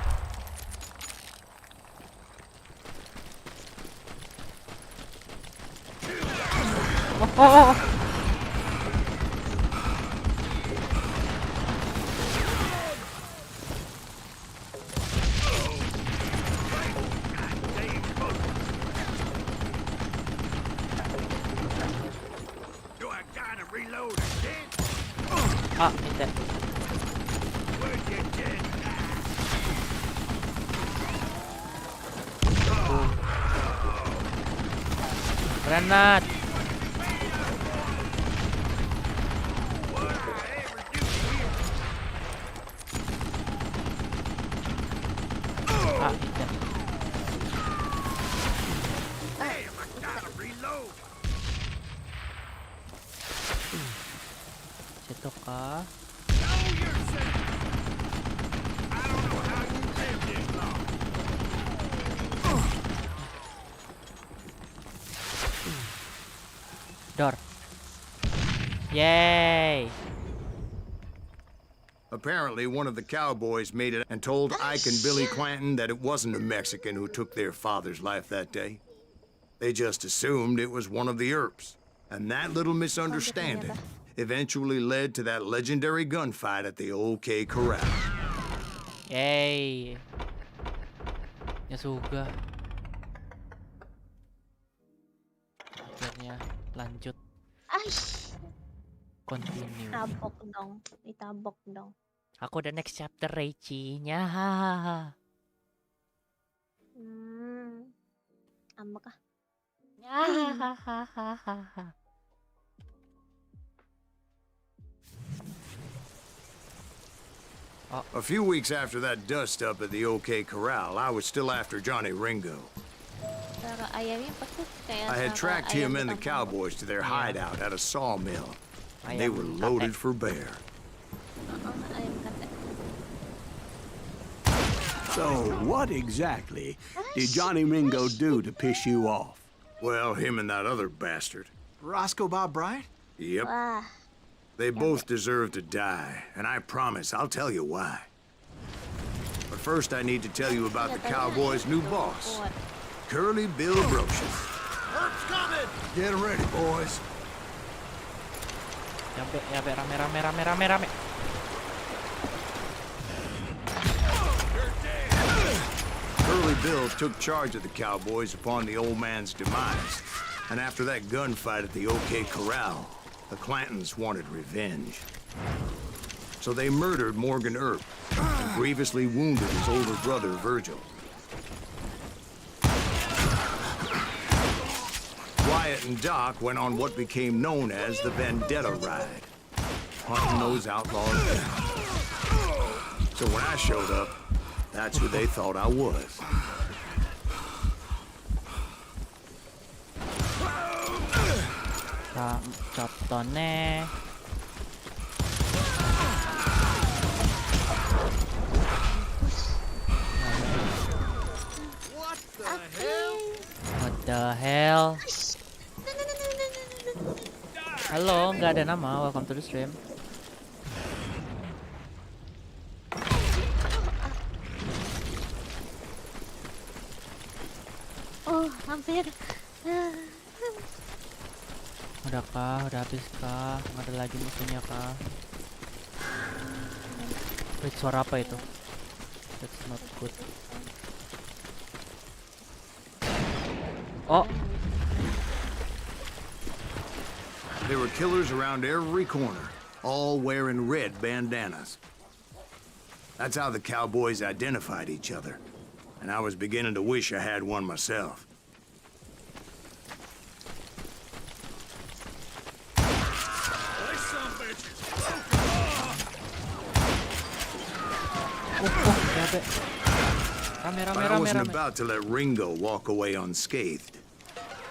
Granat. Gitu. Situ kah? Door. Yay! Apparently, one of the cowboys made it and told Ike and Billy Clanton that it wasn't a Mexican who took their father's life that day. They just assumed it was one of the Earps. And that little misunderstanding eventually led to that legendary gunfight at the OK Corral. Yay! Ya suga. Akhirnya lanjut. Continue. Ditabok dong. Aku udah next chapter Reichi-nya. Ambek ah. A few weeks after that dust-up at the OK Corral, I was still after Johnny Ringo. I had tracked him and the cowboys to their hideout at a sawmill. They were loaded for bear. So, what exactly did Johnny Ringo do to piss you off? Well, him and that other bastard. Roscoe Bob Bryant? Yep. They both deserve to die, and I promise I'll tell you why. But first I need to tell you about the cowboys' new boss, Curly Bill Brocious. Herp's coming! Get ready, boys. Rame. Curly Bill took charge of the cowboys upon the old man's demise. And after that gunfight at the OK Corral, the Clantons wanted revenge. So they murdered Morgan Earp and grievously wounded his older brother, Virgil. Wyatt and Doc went on what became known as the Vendetta Ride, hunting those outlaws down. So when I showed up, that's who they thought I was. Contohnya What the hell? Halo, nggak ada nama. Welcome to the stream. hampir. Udah kah? Udah habis kah? Nggak ada lagi musuhnya kah? Wait, suara apa itu? That's not good. Oh, There were killers around every corner, all wearing red bandanas. That's how the cowboys identified each other. And I was beginning to wish I had one myself. bebe. Rame, But rame, I rame, wasn't rame. about to let Ringo walk away unscathed.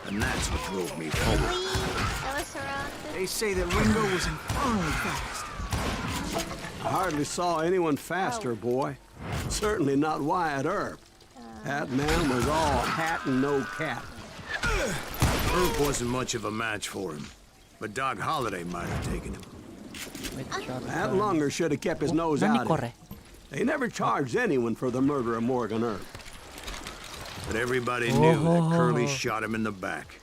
And that's what drove me forward. I was surrounded. They say that Ringo was infernally fast. I hardly saw anyone faster, boy. Certainly not Wyatt Earp. That man was all hat and no cap. Earp wasn't much of a match for him, but Doc Holliday might have taken him. That Lunger should have kept his nose out of it. Corre. They never charged anyone for the murder of Morgan Earp. But everybody knew that Curly shot him in the back.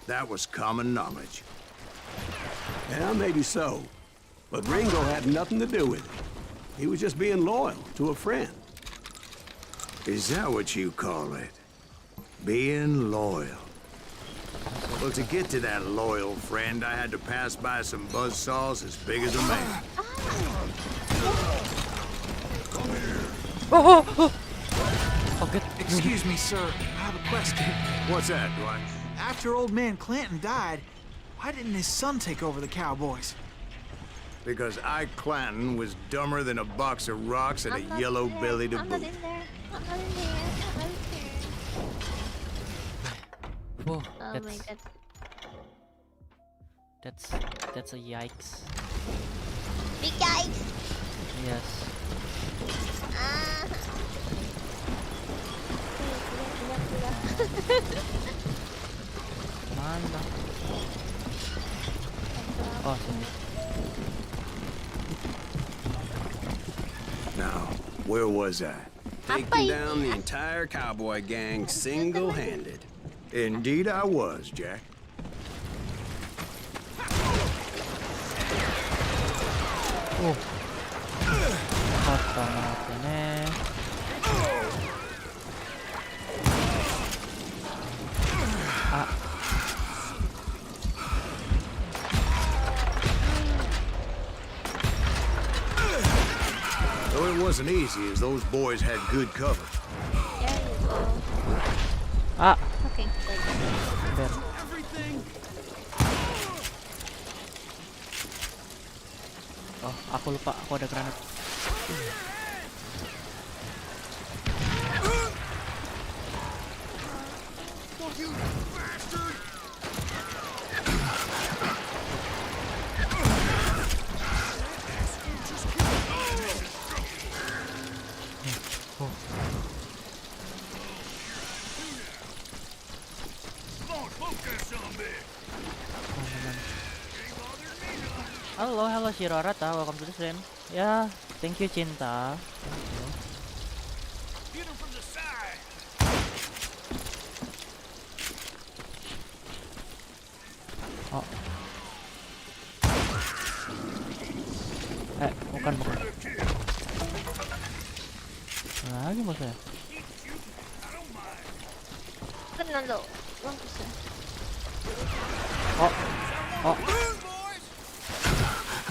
That was common knowledge. Yeah, maybe so. But Ringo had nothing to do with it. He was just being loyal to a friend. Is that what you call it? Being loyal? Well, to get to that loyal friend, I had to pass by some buzzsaws as big as a man. Forget. Excuse me, sir. I have a question. What's that, Dwight? After old man Clanton died, why didn't his son take over the Cowboys? Because Ike Clanton was dumber than a box of rocks and a yellow belly to I'm not boot. in there. I'm not in there. I'm not in there. Whoa, Oh my god. that's a yikes. Big guys! Yes. Ah. Mana? Oh, sini. Now, where was I? Taking down the entire cowboy gang single-handed. Indeed I was, Jack. Basta natin eh. Ah. Though it wasn't easy, as those boys had good cover. There you go. Ah. Okay, good. Ber. Oh, aku lupa. Aku ada granat. Halo Shirorata, welcome to the stream. Ya, thank you Cinta. Oh. Bukan. Lagi maksudnya. Kena lo. Bagus ya. Oh.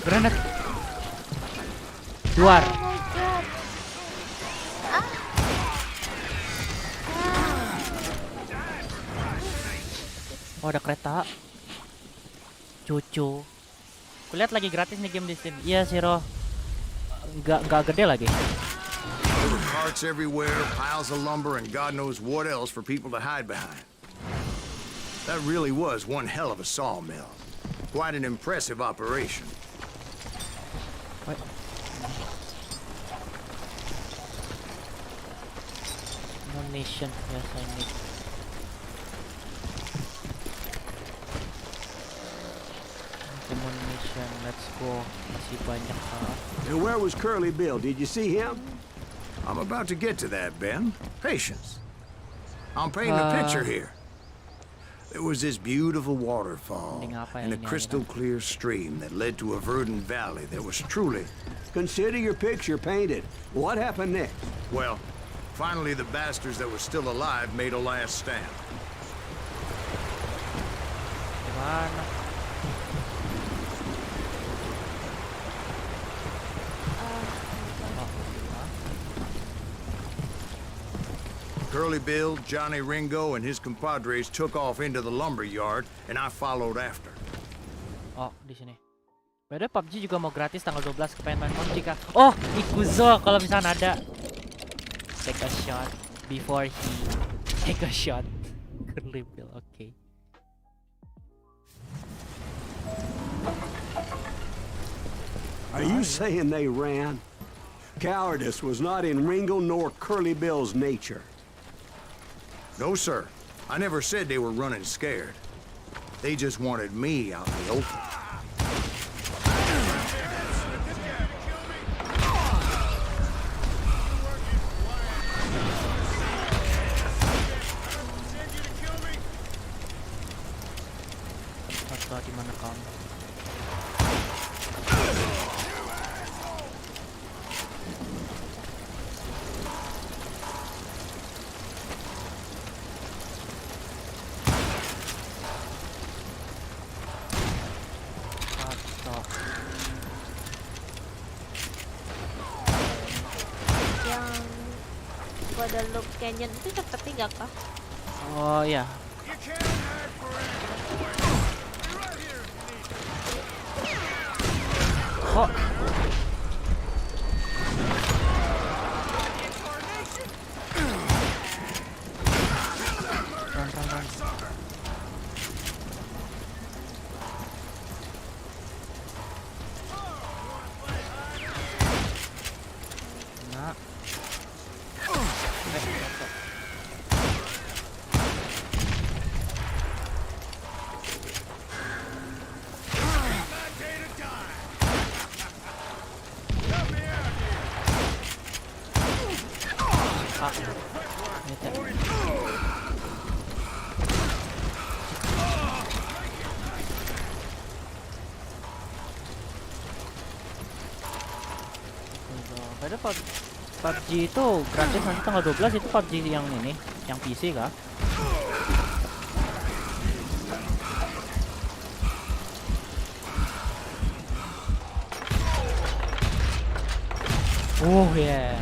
Granat. Luar. Oh my god. Ah. Oh, ada kereta. Cucu. Kulihat lagi gratis nih game di Steam. Iya, Siro. Nggak gede lagi. There were carts everywhere, piles of lumber, and God knows what else for people to hide behind. That really was one hell of a sawmill. Quite an impressive operation. What? Ammunition, yes I need. Ammunition, let's go. Masih banyak And where was Curly Bill? Did you see him? I'm about to get to that, Ben. Patience. I'm painting a picture here. There was this beautiful waterfall Mending apa ya and a ini, crystal clear stream that led to a verdant valley that was truly, Consider your picture painted. What happened next? well, finally the bastards that were still alive made a last stand. Mana? Curly Bill, Johnny Ringo, and his compadres took off into the lumber yard, and I followed after. Oh, di sini. Beda PUBG juga mau gratis tanggal 12, kepengen main PUBG kah? Oh, Ikuzo kalau misalnya ada. Take a shot before he take a shot. Curly Bill, oke. Are you saying they ran? Cowardice was not in Ringo nor Curly Bill's nature. No, sir. I never said they were running scared. They just wanted me out in the open. Atau di mana kamu? Yang Guadalupe Canyon itu cepet 3 kah? Oh iya. Oh. Run. Nah. Ada PUBG itu gratis nanti tanggal 12 itu PUBG yang ini, yang PC kah? Oh yeah.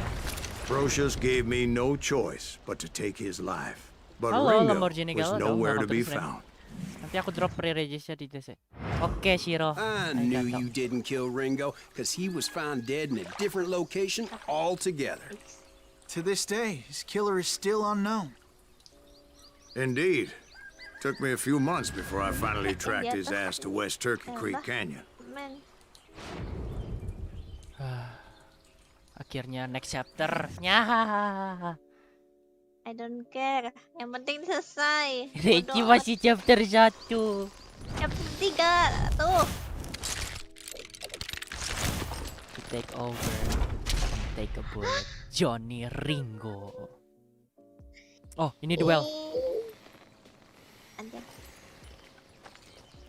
Brocious gave me no choice but to take his life. But Halo, Ringo Lamborghini was Gallo dong, nowhere to bakal be terus, Ren. found. Nanti aku drop pre-register di DC. Oke, Shiro. I knew you didn't kill Ringo, because he was found dead in a different location altogether. To this day, his killer is still unknown. Indeed. Took me a few months before I finally tracked his ass to West Turkey Creek Canyon. Men. Akhirnya next chapter-nya. I don't care. Yang penting selesai. Reci Bodoh masih chapter 1. amat. Chapter 3 tuh. To take over. Take a bullet. Johnny Ringo. Oh, ini duel. Ada.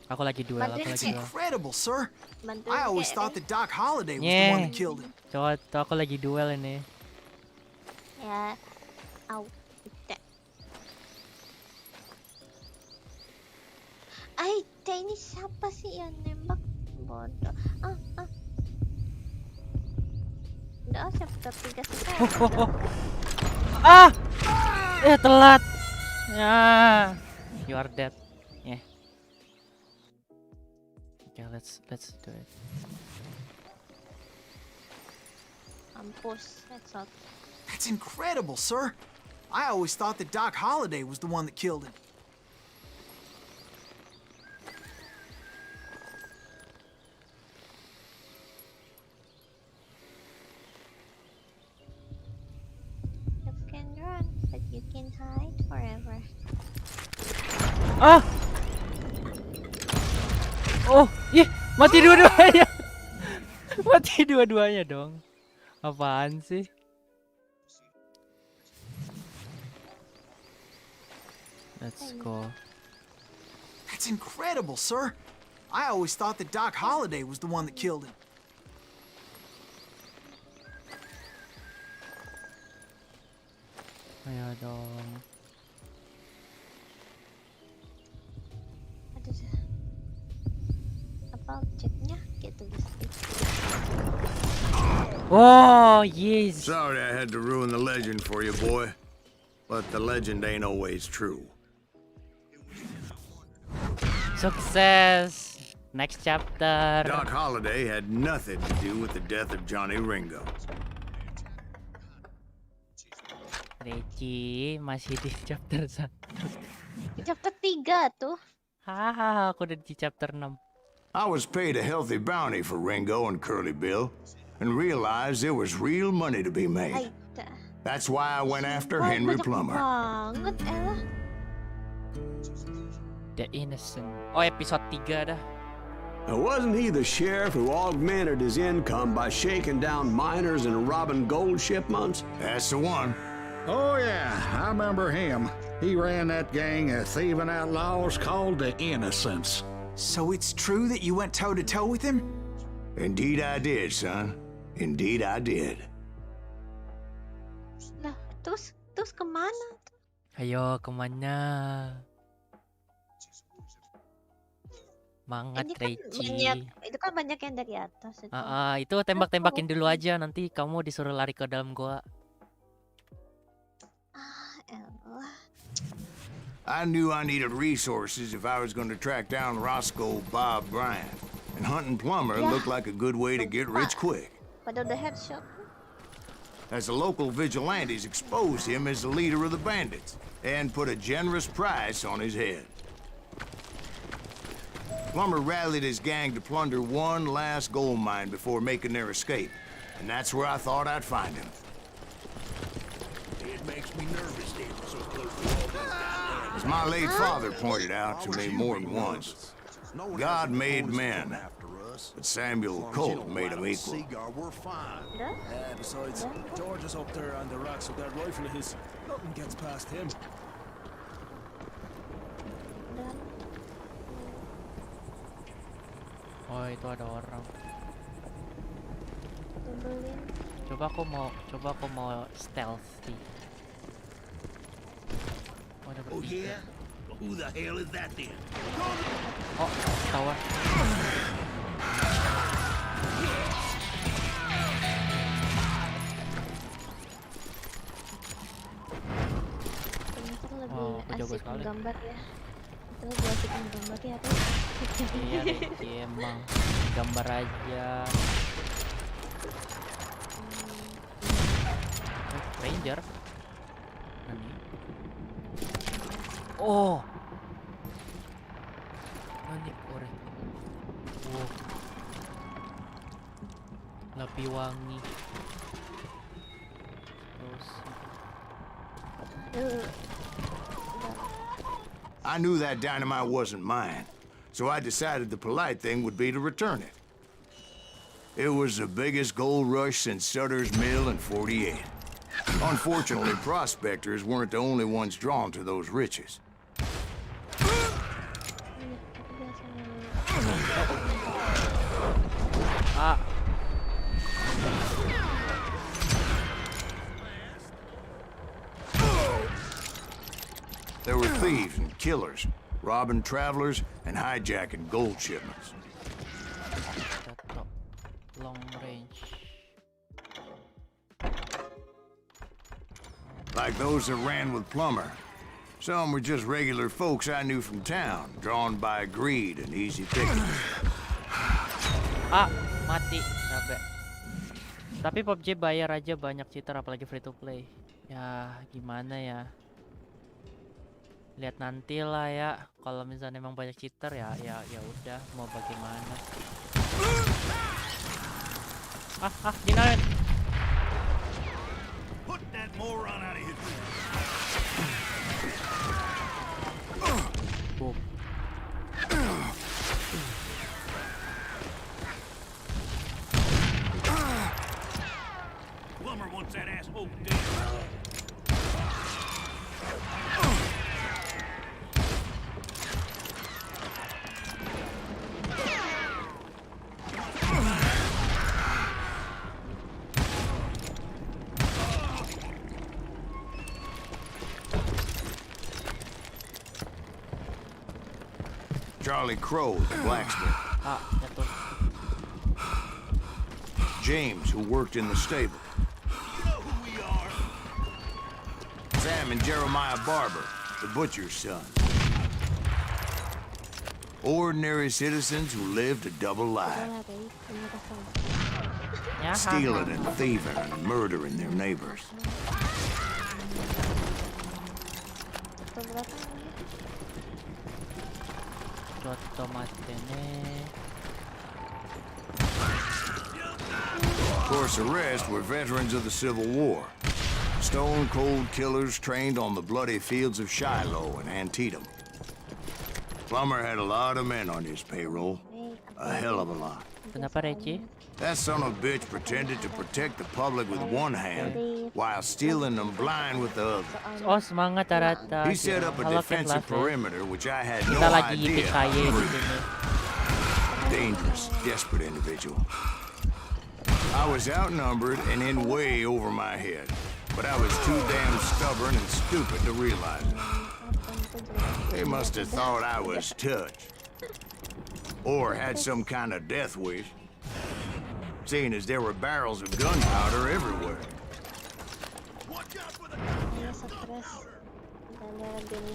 Aku lagi duel, aku It's lagi duel. incredible, sir. Bantuin I always kayak thought deh. that Doc Holliday was the one Yeah. that killed him. Coba tuh aku lagi duel ini. Ya. Au. Tidak. Ini siapa sih yang nembak? Bodoh. Udah, chapter 3 selesai. Ah! Telat. Ya. You are dead. Yeah. Okay, let's do it. Mampus. That's all. That's incredible, sir. I always thought that Doc Holliday was the one that killed him. You can run, but you can hide forever. Ah! Oh, ih, mati dua-duanya. Mati dua-duanya dong. Apaan sih? Let's go. That's incredible, sir. I always thought that Doc Holliday was the one that killed him. Ayo dong. Ada apa objeknya gitu guys. Oh, yes. Sorry I had to ruin the legend for you, boy. But the legend ain't always true. Sukses. Next chapter. Doc Holliday had nothing to do with the death of Johnny Ringo. Reci masih di chapter 1. Chapter 3 tuh. Hahaha, aku udah di chapter 6. I was paid a healthy bounty for Ringo and Curly Bill, and realized there was real money to be made. Aida. That's why I went after Wah, Henry banyak Plummer. banget, Ella. The Innocent. Oh, episode 3 dah. Now, wasn't he the sheriff who augmented his income by shaking down miners and robbing gold shipments? That's the one. Oh, yeah, I remember him. He ran that gang of thieving outlaws called the Innocents. So it's true that you went toe-to-toe with him? Indeed I did, son. Indeed I did. Lah, terus kemana tuh? Ayo, kemana? Mangat, Ini kan Reci. itu kan banyak yang dari atas itu. Itu tembak-tembakin dulu aja, nanti kamu disuruh lari ke dalam gua. Elah. I knew I needed resources if I was going to track down Roscoe Bob Bryant. And hunting Plummer Yeah. looked like a good way to get rich quick. Pada udah headshot. As the local vigilantes exposed him as the leader of the bandits and put a generous price on his head. Plummer rallied his gang to plunder one last gold mine before making their escape. And that's where I thought I'd find him. It makes me nervous being so close to all those As my late father pointed out to me more than once, God made men, but Samuel Colt made them equal. We're fine. Udah? Besides, George is up there on the rocks with that rifle of his. Nothing gets past him. Udah. Oh, itu ada orang. Tungguin. Coba aku mau stealthy. Oh, ada Oh bertiga. yeah? Well, who the hell is that then? Oh, ketahuan. Ternyata lebih Wow, aku jago asik sekali. menggambar ya. Itu lebih asik menggambar ya apa? Iya, Reci emang. Gambar aja. Ranger. Nani? Oh. Nani kore. Wow. Lebih wangi. Terus. I knew that dynamite wasn't mine, so I decided the polite thing would be to return it. It was the biggest gold rush since Sutter's Mill in '48. Unfortunately, prospectors weren't the only ones drawn to those riches. Ah. There were thieves and killers, robbing travelers and hijacking gold shipments. Tetap long range. Like those that ran with Plummer. Some were just regular folks I knew from town, drawn by greed and easy pickings. Ah, mati. Capek. Tapi PUBG bayar aja banyak cheater, apalagi free to play. Ya, gimana ya? Lihat nanti lah ya. Kalau misalnya emang banyak cheater ya udah, mau bagaimana. Dinain. Put that moron out of here. Boom. Plummer wants that asshole dead. Charlie Crow, the blacksmith. Ah, jatuh. James, who worked in the stable. You know who we are. Sam and Jeremiah Barber, the butcher's son. Ordinary citizens who lived a double life, Ya, stealing and thieving and murdering their neighbors. Dua tomat ini. Of course, the rest were veterans of the Civil War. Stone-cold killers trained on the bloody fields of Shiloh and Antietam. Plummer had a lot of men on his payroll. A hell of a lot. Kenapa Reggie? That son of a bitch pretended to protect the public with one hand while stealing them blind with the other. Oh, semangat Arata. He set up a Halo, defensive Ken Lave. perimeter which I had no Kita lagi idea. PKY di sini. Dangerous, desperate individual. I was outnumbered and in way over my head, but I was too damn stubborn and stupid to realize it. They must have thought I was touched. Or had some kind of death wish, seeing as there were barrels of gunpowder everywhere.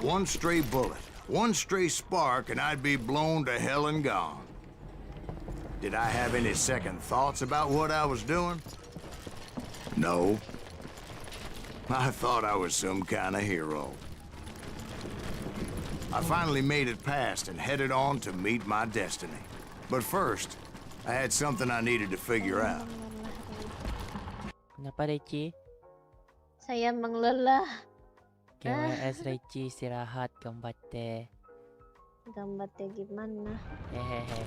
One stray bullet, one stray spark, and I'd be blown to hell and gone. Did I have any second thoughts about what I was doing? No. I thought I was some kind of hero. I finally made it past and headed on to meet my destiny. But first, I had something I needed to figure out. Kenapa Reggie? Saya menglelah. GWS Reggie istirahat gambatte. Gambarnya gimana? Hehehe.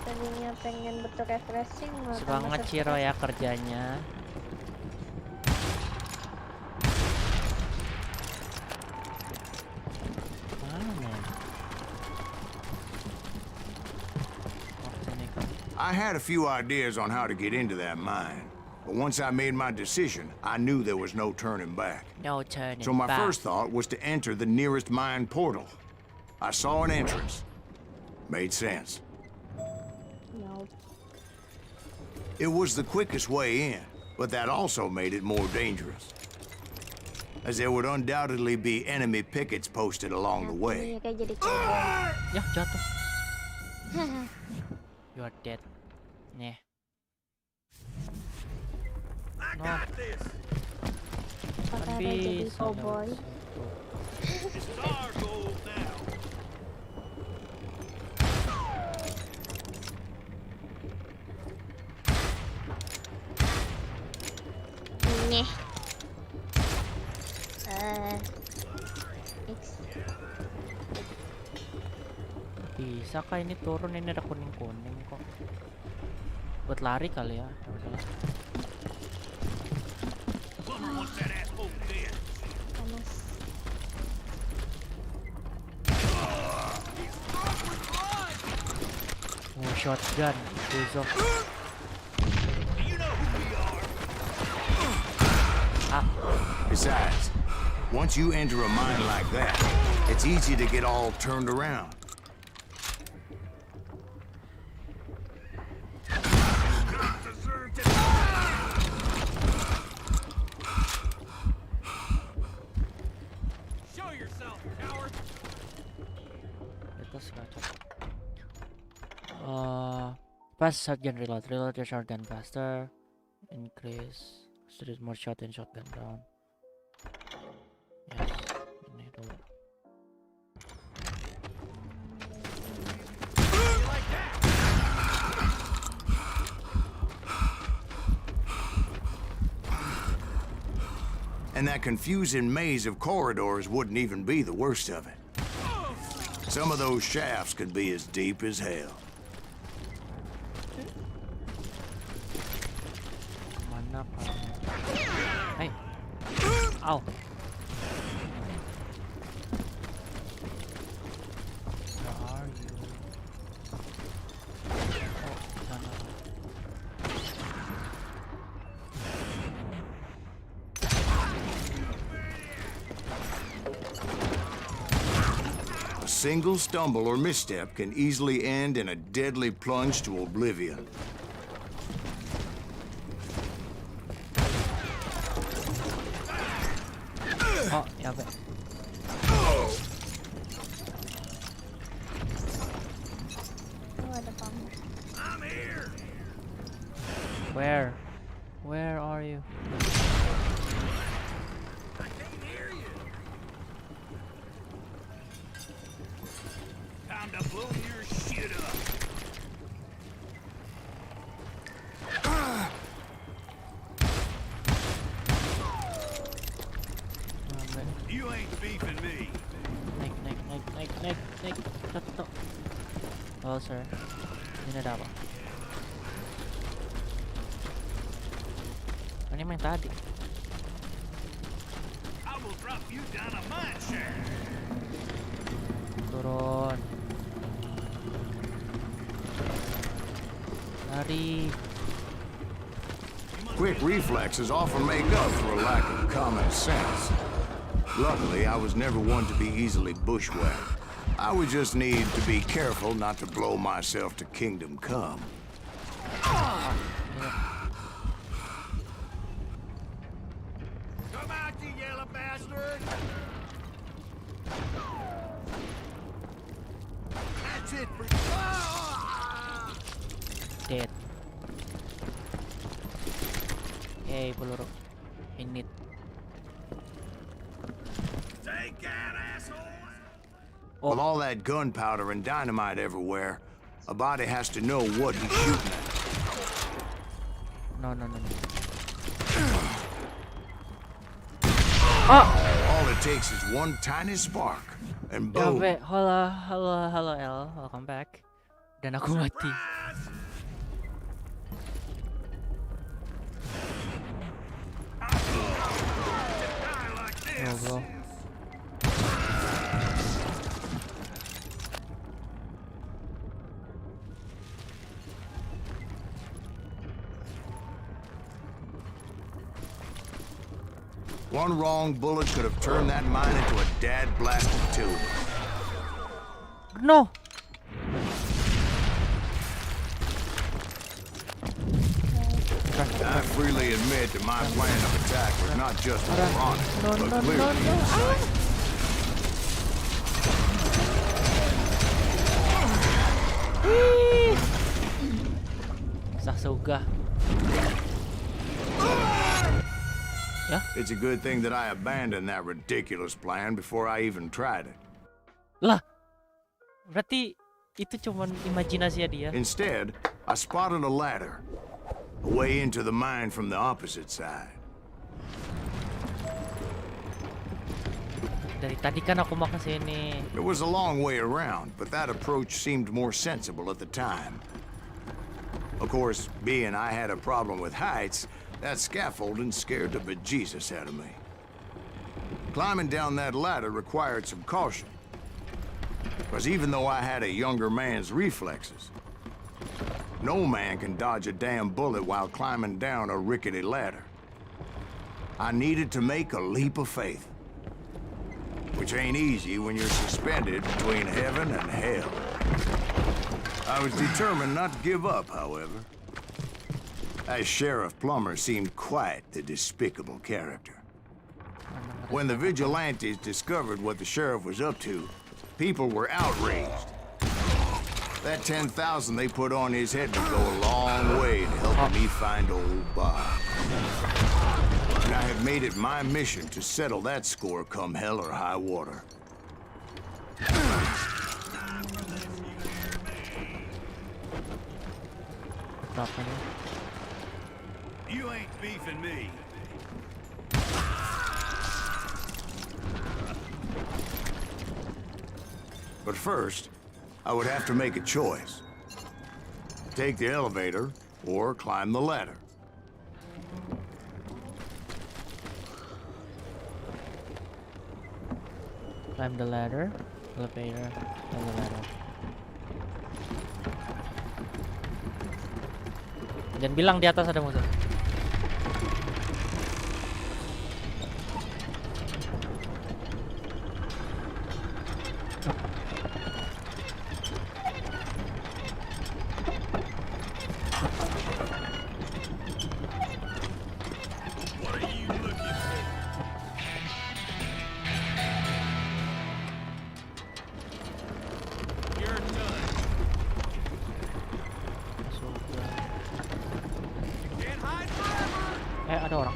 Tadinya pengen betul refreshing. malah Semangat tambah Ciro ya kerjanya. Mana? Oh, sini kan. I had a few ideas on how to get into that mine. But once I made my decision, I knew there was no turning back. No turning So my back. first thought was to enter the nearest mine portal. I saw an entrance. Made sense. No. It was the quickest way in, but that also made it more dangerous, as there would undoubtedly be enemy pickets posted along the way. Ini kayak jadi cowboy. Ya, jatuh. You are dead. Nih. No. Apakah Kan jadi bisa cowboy? lewat situ. It's our goal now. Ini. X. Bisa kah ini turun? Ini ada kuning-kuning kok. Buat lari kali ya. Ya udahlah. What's that asshole dead? Panas. Oh, shotgun. Buzo. You know who we are. Ah, Besides, once you enter a mine like that, it's easy to get all turned around. Deserve to show yourself, coward. itu sekacau. Fast shotgun reload. Reload your shotgun faster. Increase. Street more shot and shotgun down. Yes. Ini dulu. And that confusing maze of corridors wouldn't even be the worst of it. Some of those shafts could be as deep as hell. Mana kamu? Hey. Ow. Where are you? Oh, sana. single stumble or misstep can easily end in a deadly plunge to oblivion. Oh, ya be. Oh, ada pamer. Where? Where are you? Time to blow your shit up. You ain't beefing me. Naik. Tuh. Oh, sir. Ini ada apa? Ini yang tadi. I will drop you down a mine shaft. Turun. Lari. Quick reflexes often make up for a lack of common sense. Luckily, I was never one to be easily bushwhacked. I would just need to be careful not to blow myself to kingdom come. Come out, you yellow bastard! That's it for Dead. Hey, peluru. Ini. Take that, asshole! With all that gunpowder and dynamite everywhere, a body has to know what he's shooting at. No. All it takes is one tiny spark, and boom. Capek. Halo El, welcome back. Dan aku mati. Oh, bro. One wrong bullet could have turned that mine into a dad-blasted tube. No. I freely admit that my plan of attack was not just moronic, but clearly insane. Sasuga. It's a good thing that I abandoned that ridiculous plan before I even tried it. Lah. Berarti itu cuman imajinasi dia. Instead, I spotted a ladder, a way into the mine from the opposite side. Dari tadi kan aku mau ke sini. It was a long way around, but that approach seemed more sensible at the time. Of course, being I had a problem with heights, that scaffolding scared the bejesus out of me. Climbing down that ladder required some caution. Because even though I had a younger man's reflexes, no man can dodge a damn bullet while climbing down a rickety ladder. I needed to make a leap of faith. Which ain't easy when you're suspended between heaven and hell. I was determined not to give up, however. As Sheriff Plummer seemed quite the despicable character. When the vigilantes discovered what the sheriff was up to, people were outraged. That 10,000 they put on his head would go a long way in helping me find old Bob. And I have made it my mission to settle that score come hell or high water. You ain't beefing me. But first, I would have to make a choice. Take the elevator or climb the ladder. Climb the ladder, elevator, climb the ladder. Jangan bilang di atas ada musuh. Ada orang.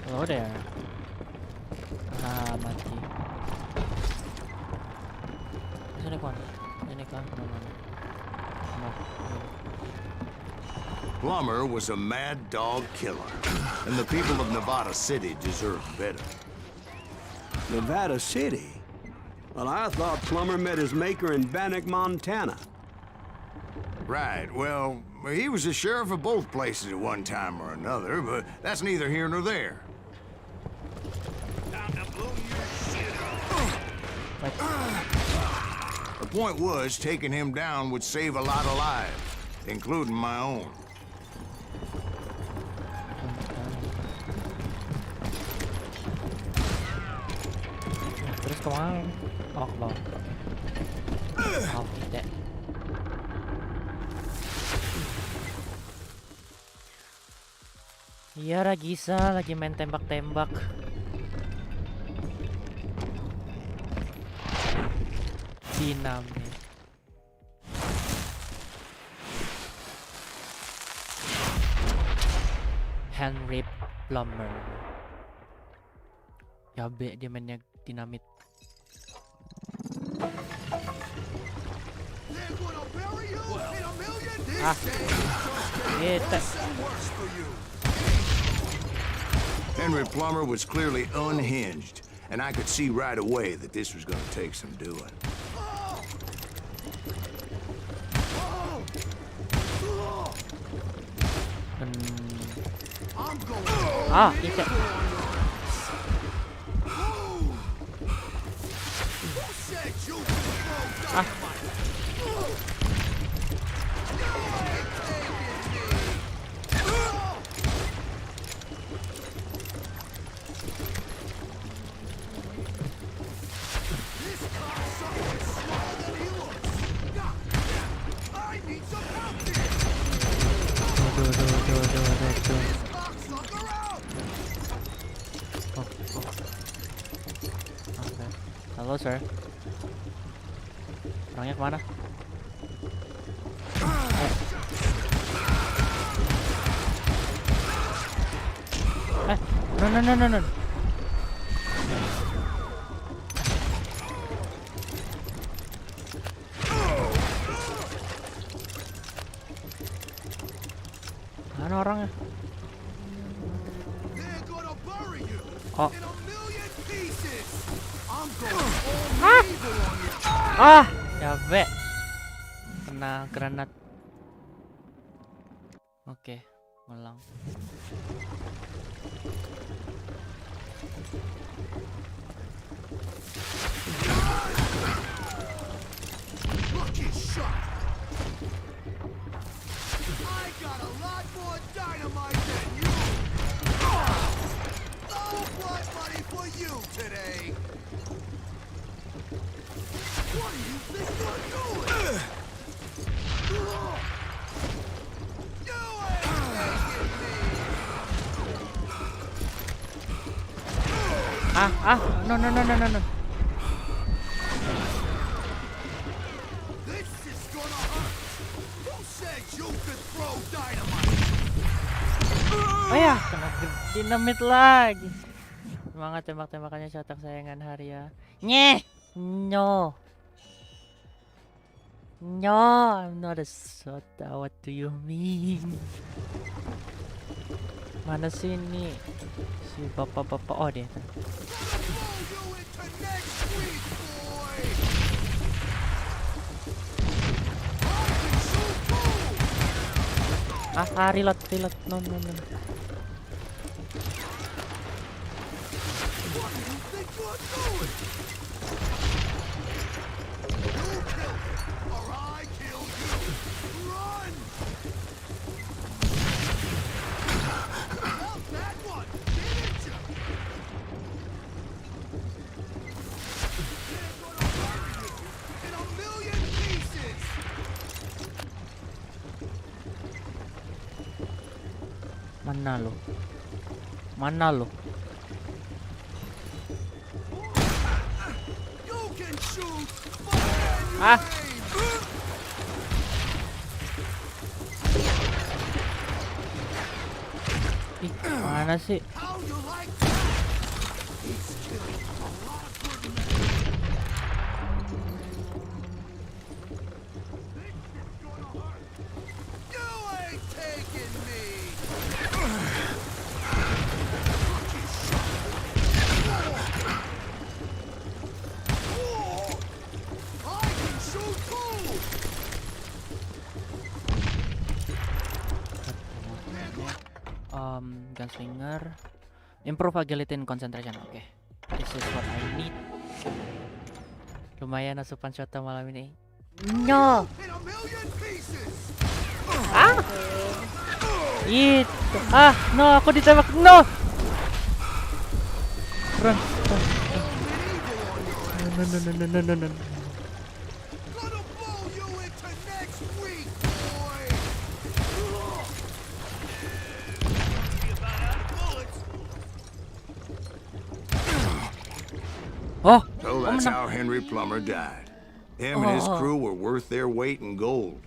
Hello there. Mati. Sini kan? Ini kan kemana? Plummer was a mad dog killer, and the people of Nevada City deserve better. Nevada City? Well, I thought Plummer met his maker in Bannock, Montana. Right, well, he was the sheriff of both places at one time or another, but that's neither here nor there. Time to blow your shit off. The point was, taking him down would save a lot of lives, including my own. Terus kemana? Oh, ke bawah. Oh, tidak. Iya, Ragisa lagi main tembak-tembak. Dinamit. Henry Plummer. Ya be, dia mainnya dinamit. Kita. Henry Plummer was clearly unhinged, and I could see right away that this was going to take some doing. Kita. Halo, sir. Orangnya kemana? No. Mana orangnya? Oh. Ya, kena granat. Oke, ngulang. I got a lot more dynamite than you. No blood money for you today. What do you think you're doing? You ain't making me. No. This is gonna hurt. Who said you could throw dynamite? Oh ya, kena dinamit lagi. Semangat tembak-tembakannya catak sayangan Haria. Nyeh. No, I'm not a sota. What do you mean? Mana sih ini? Si bapak-bapak. Oh, dia. Reload. No. Mana lo? Mana lo? Ah. Ih, mana sih? Gunslinger, improve agility and concentration. Oke, this is what I need. Lumayan asupan shota malam ini. No. Ah. Itu. Ah, no, aku ditembak. No. Run. No. Oh, so that's how Henry Plummer died. Him and his crew were worth their weight in gold.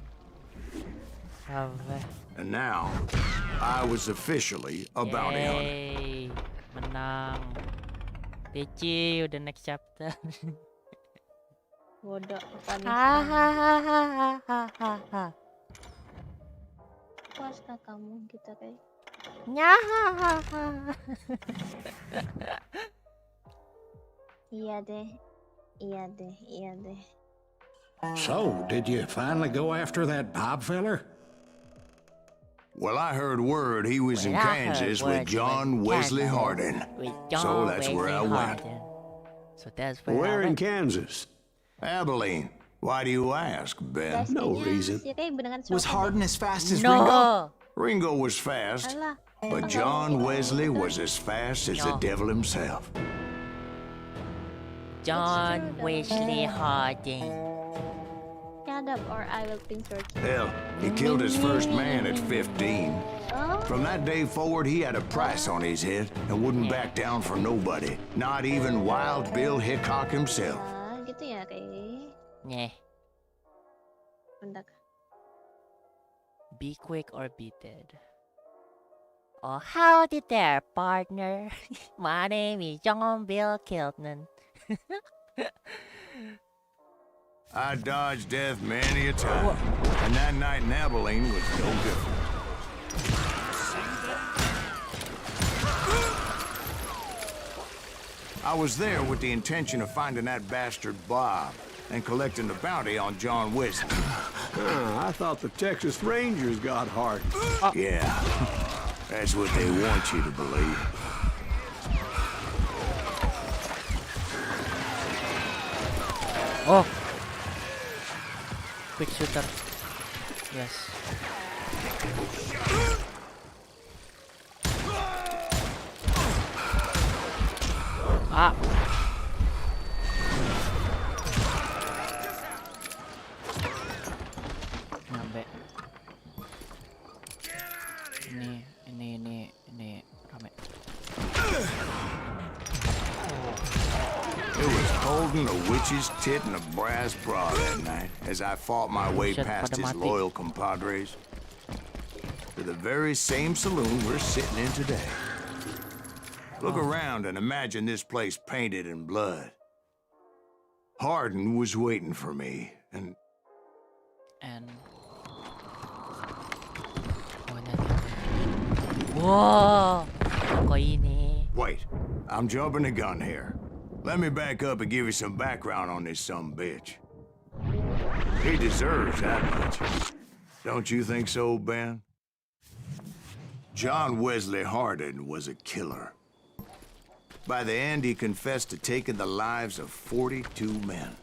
And now, I was officially a bounty hunter. Menang. PC udah next chapter. Bodoh, apa nih? Puaskah kamu kita kayak? Iya deh. So, did you finally go after that Bob feller? Well, I heard word he was in Kansas with John Wesley Hardin. So that's where I went. So that's Where in Kansas? Abilene. Why do you ask, Ben? No reason. Was Hardin as fast as Ringo? Ringo was fast, but John Wesley was as fast as the devil himself. John Wesley Hardin. Shut up or I will pinch your chin. Hell, he killed his first man at 15. From that day forward, he had a price on his head and wouldn't back down for nobody, not even Wild Bill Hickok himself. Gitu ya kayak. Nyeh. Bentak. Be quick or be dead. Oh, howdy there, partner. My name is John Bill Kiltnan. I dodged death many a time, and that night in Abilene was no different. I was there with the intention of finding that bastard Bob and collecting the bounty on John Wesley. I thought the Texas Rangers got Hardin. Yeah, that's what they want you to believe. Oh, quick shooter. Yes. Ah. Nyampe. Ini rame. It was holding a witch's tit and a brass bra that night as I fought my way past his loyal compadres to the very same saloon we're sitting in today. Look around and imagine this place painted in blood. Hardin was waiting for me, and... Whoa! Ako ini. Wait, I'm jumping the gun here. Let me back up and give you some background on this sumbitch. He deserves that much. Don't you think so, Ben? John Wesley Hardin was a killer. By the end, he confessed to taking the lives of 42 men.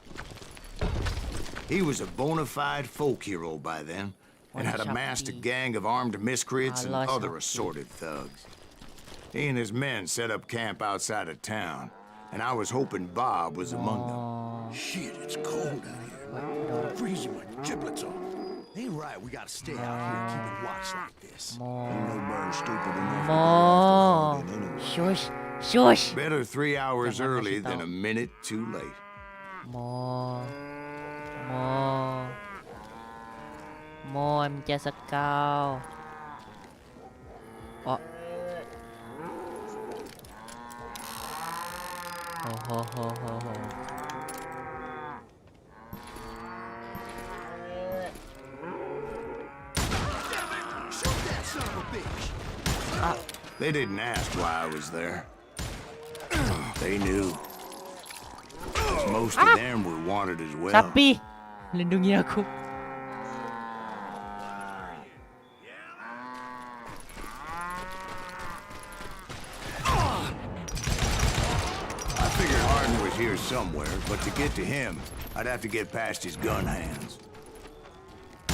He was a bona fide folk hero by then, and had amassed a gang of armed miscreants and other assorted thugs. He and his men set up camp outside of town, and I was hoping Bob was among them. Shit, it's cold out here. I'm freezing my giblets off. Ain't right, we gotta stay out here keeping watch like this. Ain't no bird stupid enough to go Mo. after Harden anyway. Shush. Shush. Better 3 hours Jangan early kasih than tahu. a minute too late. Mo. Em cha sợ cao. Oh. Ho. Shoot that son of a bitch! They didn't ask why I was there. They knew. 'Cause most of them were wanted as well. Sapi. Lindungi aku. I figured Harden was here somewhere, but to get to him, I'd have to get past his gun hands.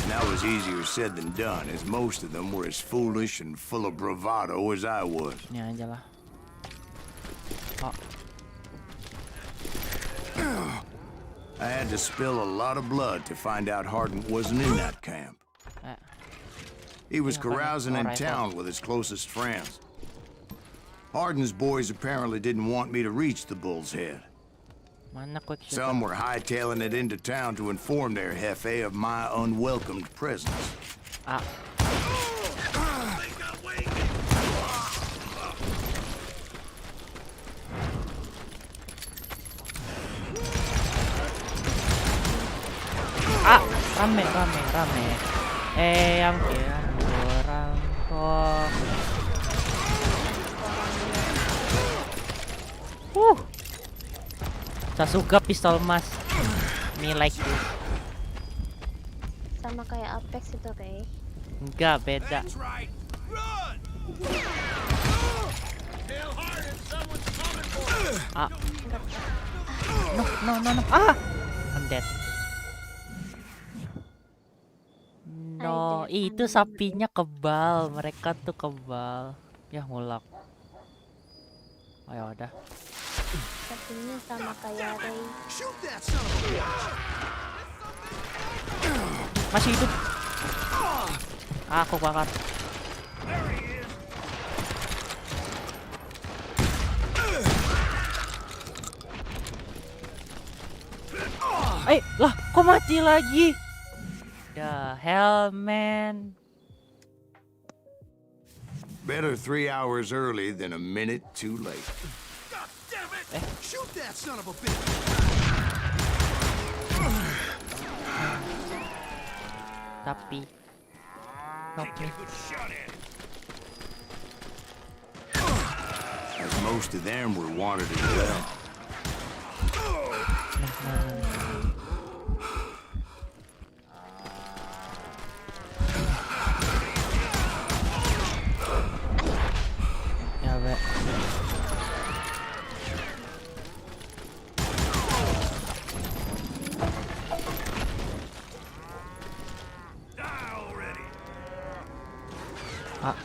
And that was easier said than done, as most of them were as foolish and full of bravado as I was. Ini aja lah. Oh. I had to spill a lot of blood to find out Harden wasn't in that camp. Eh. He was Ini apa nih? carousing Oh, in rifle. town with his closest friends. Harden's boys apparently didn't want me to reach the Bull's Head. Mana quick shooter? Some were hightailing it into town to inform their jefe of my unwelcomed presence. Ah. Rame. Yang orang kok. Tak suka pistol mas. Me like this. Sama kayak Apex itu kayak. Enggak, beda. That's right! Run! Tell Harden someone's coming for him! Ah. No. Ah. I'm dead. No, itu sapinya kebal. Mereka tuh kebal. Ya ngulak. Ayo udah. Sapinya sama kayak Ray. Shoot that son of a bitch! Masih hidup. Aku bakar. Lah, kok mati lagi? The hell, man. Better 3 hours early than a minute too late. God damn it! Shoot that son of a bitch! Tapi help me. As most of them were wanted as well. Ya, Be. Ah.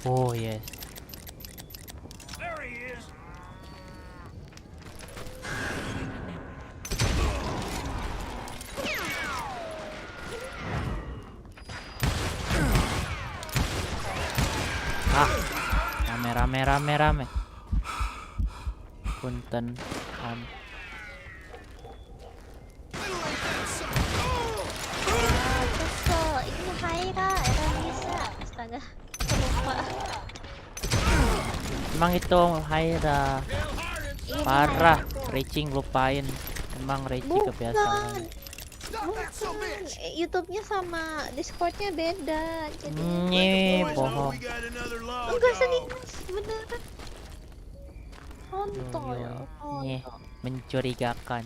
Oh, yes. There he is! Ah. Rame. Punten. Kesel, ini Haira, era bisa. Astaga, aku lupa. Emang itu Haira. Parah. Racing lupain. Emang racing kebiasaan. Bukan. YouTube-nya sama Discord-nya beda. Jadi Bohong. We got another log enggak dog. serius, beneran. Kontol. Mencurigakan.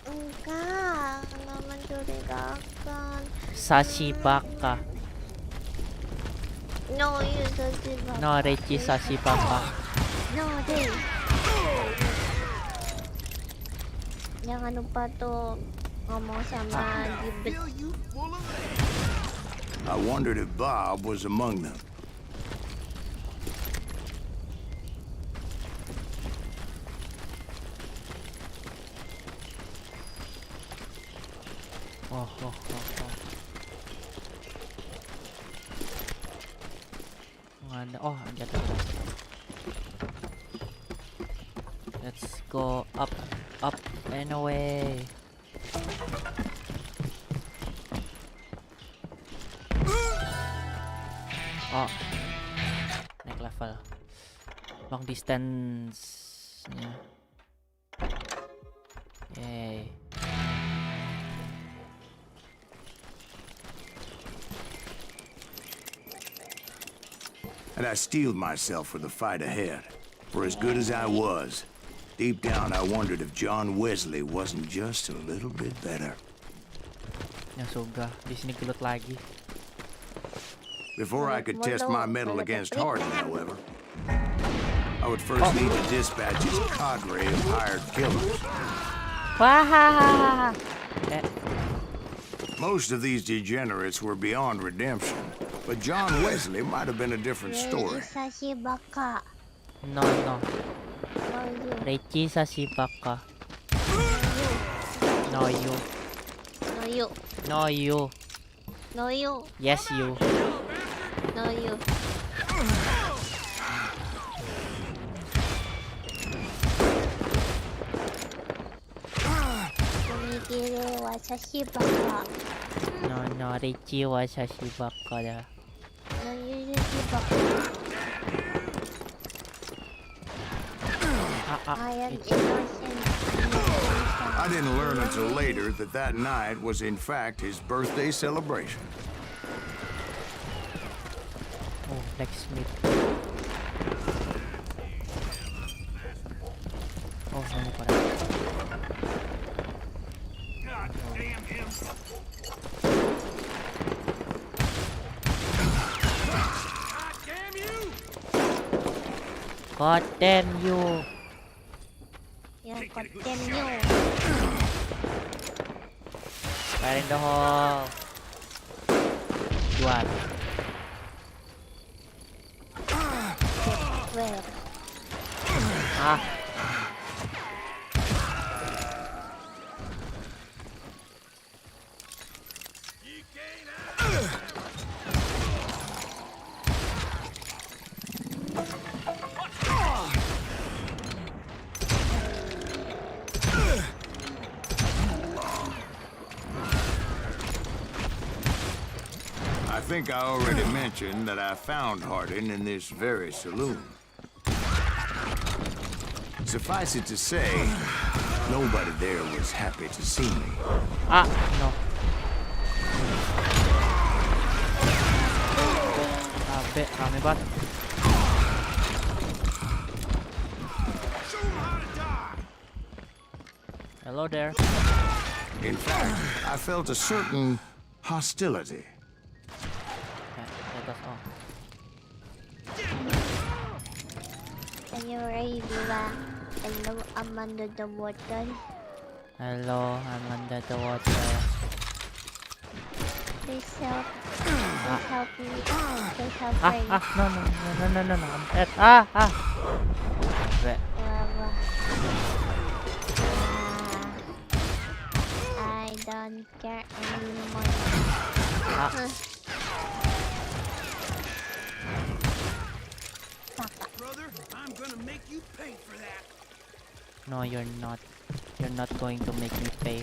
Enggak mencurigakan. Sashibaka. No, you don't. No, Rechi Sashibaka. No, deh. Jangan lupa tuh ngomong sama Gibet. Feel you full of lead. I wondered if Bob was among them. Oh. Nggak ada. Oh, jatuh. Let's go up and away. Oh, naik level. Long distance-nya. Yay. And I steeled myself for the fight ahead. For as good as I was, deep down I wondered if John Wesley wasn't just a little bit better. Ya sudah, di sini gelut lagi. Before I could test my mettle against Hardin, however, I would first need to dispatch his cadre of hired killers. Wah. Most of these degenerates were beyond redemption, but John Wesley might have been a different story. No. Reichi Sashibaka. No you. No you. Yes you. No you. Tsumigi wa Sashibaka. No, Reichi wa Sashibaka da. No you Sashibaka. I am innocent. I didn't learn until later that night was in fact his birthday celebration. Oh, blacksmith. Oh, ano pala? God damn you! Yeah, God damn you. Fire in the hole! Juan. Where? Ah! I think I already mentioned that I found Hardin in this very saloon. Suffice it to say, nobody there was happy to see me. Ah, no. Rame banget. Hello there. In fact, I felt a certain hostility. Can you read hello, I'm under the water. Hello, I'm under the water. Please help. Please help me. Please help me. No, I'm dead. I don't care anymore. Brother, I'm gonna make you pay for that. No, you're not. You're not going to make me pay.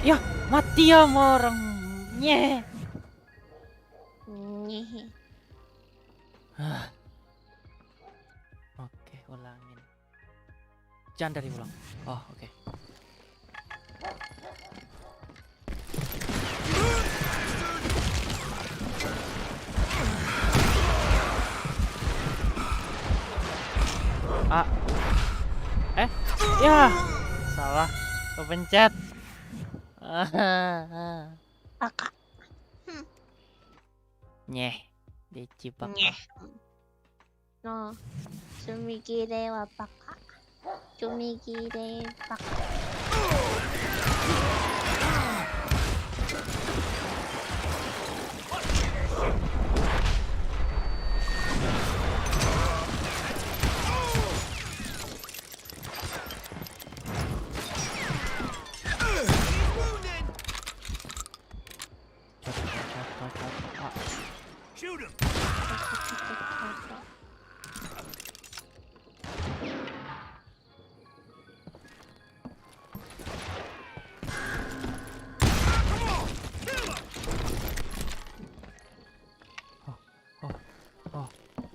Ya, mati ya sama orang. Nye. Oke, ulangin. Jangan dari ulang. Oh, oke. Ya, salah, kepencet. Nyeh, dicipaka. No, Tsumigi wa baka. Tsumigi baka.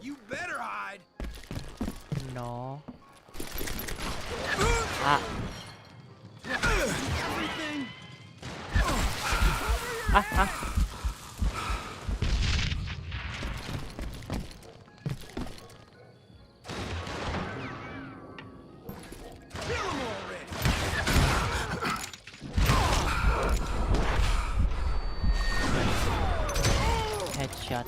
You better hide. No. Ah. Ah. Headshot.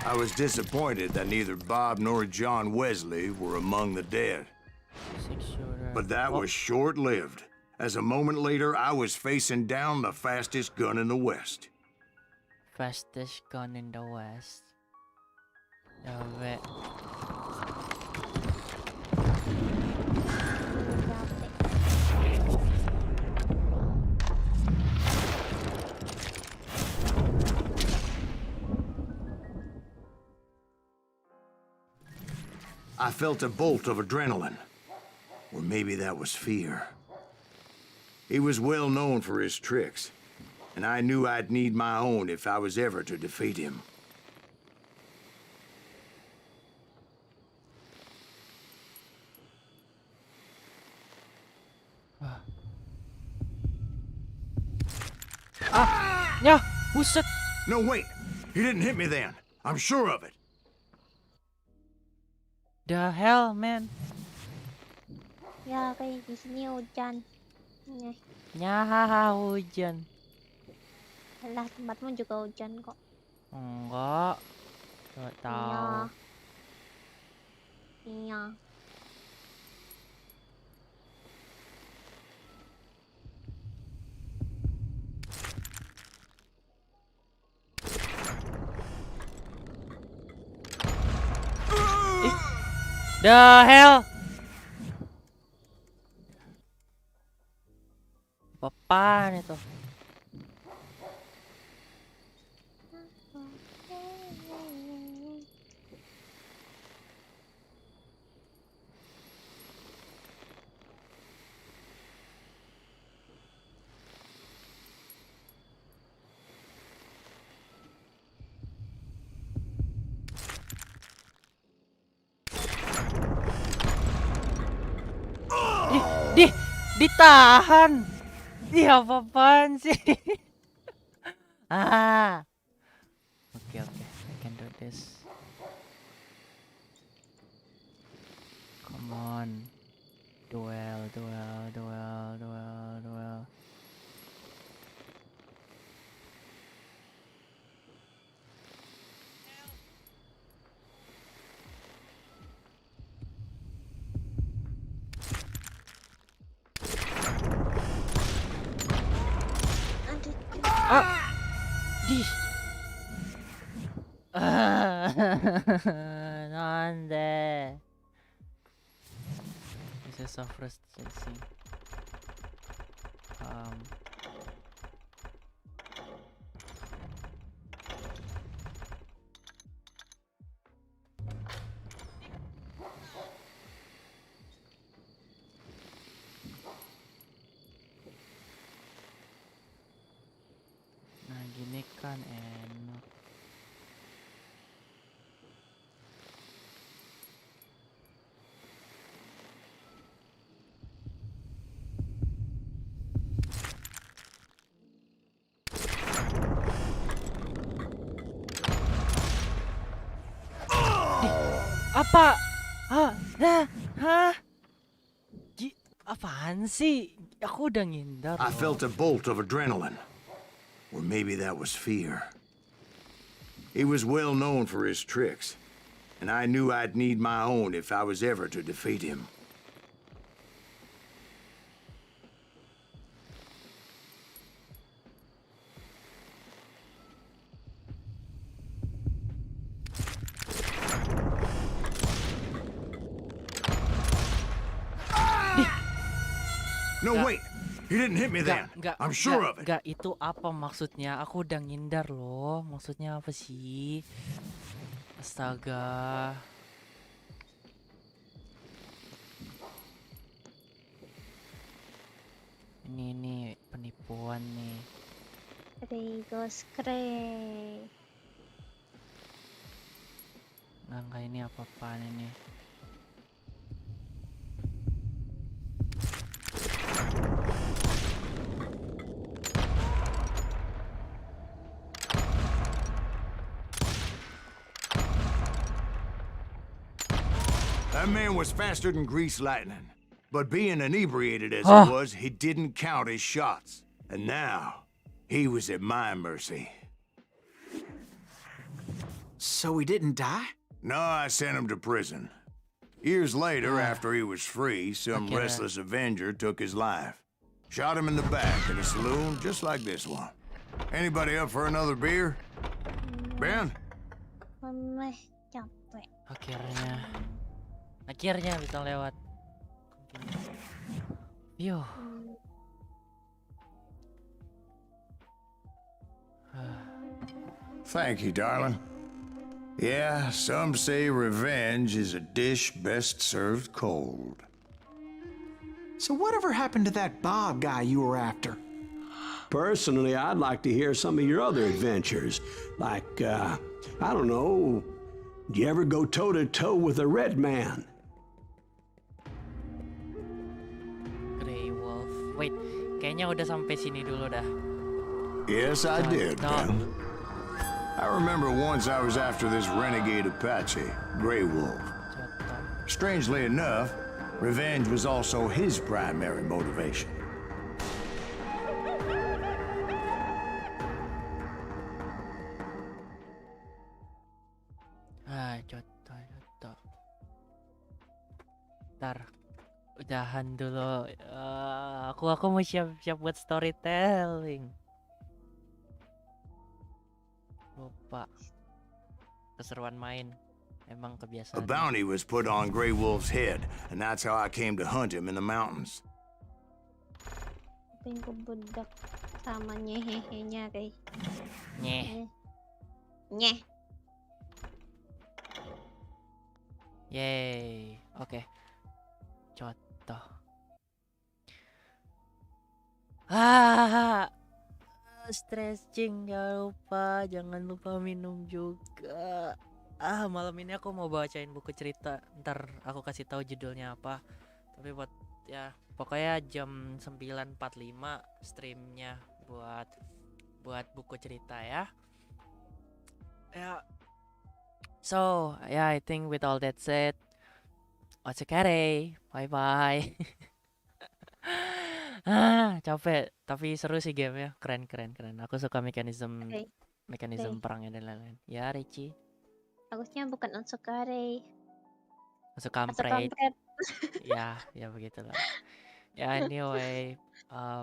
I was disappointed that neither Bob nor John Wesley were among the dead. But that was short-lived. As a moment later, I was facing down the fastest gun in the West. Fastest gun in the West. Alright. I felt a bolt of adrenaline. Or maybe that was fear. He was well known for his tricks, and I knew I'd need my own if I was ever to defeat him. Yeah, buset. No, wait! He didn't hit me then. I'm sure of it. The hell, man? Ya, kayak di sini hujan. Nyahaha hujan. Alah, tempatmu juga hujan kok. Enggak. Gak tahu. Iya. The hell? Apaan itu? Ditahan. Iya, apa-apaan sih? Oke, I can do this. Come on. Duel. Nande. This is so frustrating. Nah, gini kan enak. Apa? Apaan sih? Aku udah ngindar. I felt a bolt of adrenaline. Or maybe that was fear. He was well known for his tricks, and I knew I'd need my own if I was ever to defeat him. No, wait! He didn't hit me then. I'm sure of it. Enggak, itu apa maksudnya? Aku udah ngindar loh. Maksudnya apa sih? Astaga. apaan nih? Gray goes cray. Enggak ini apa-apaan ini? That man was faster than greased lightning. But being inebriated as Ah. he was, he didn't count his shots. And now, he was at my mercy. So he didn't die? No, I sent him to prison. Years later, after he was free, some Okay. restless Avenger took his life. Shot him in the back in a saloon just like this one. Anybody up for another beer? Ben? Mama capek. Akhirnya bisa lewat. Yo. Thank you, darling. Yeah, some say revenge is a dish best served cold. So whatever happened to that Bob guy you were after? Personally, I'd like to hear some of your other adventures. Like, I don't know, do you ever go toe-to-toe with a red man? Grey Wolf. Wait, kayaknya udah sampai sini dulu dah. Yes, I did, No. Ben. I remember once I was after this renegade Apache, Grey Wolf. Strangely enough, revenge was also his primary motivation. Coto. Ntar, udahan dulu. Aku mau siap-siap buat storytelling. Lupa. Keseruan main. Emang A kebiasaan. bounty was put on Grey Wolf's head, and that's how I came to hunt him in the mountains. Pinggu budak sama nyehehenya guys. Nyeh. Nyeh. Yeay. Oke. Coto. Stretching jangan lupa minum juga. Malam ini aku mau bacain buku cerita. Ntar aku kasih tahu judulnya apa. Tapi buat ya pokoknya jam 9.45 streamnya buat buku cerita ya. Ya. So, yeah, I think with all that said, otsukare. Bye bye. Capek, tapi seru sih gamenya, keren. Aku suka mekanisme Oke. perangnya dan lain-lain. Ya, Ricci, Bagusnya bukan unsukare. masuk Masuk kampret. kampret. Ya begitulah. Ya anyway,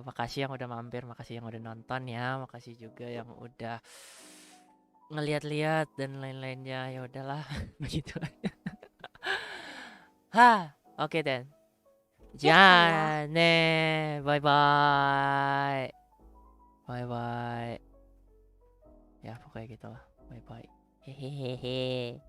makasih yang udah mampir, makasih yang udah nonton ya, makasih juga yang udah ngeliat-liat dan lain-lainnya. Ya udahlah, begitu aja. Oke then. Jangan, bye bye. Bye bye. Ya pokoknya gitu lah. Bye bye. Hehehe.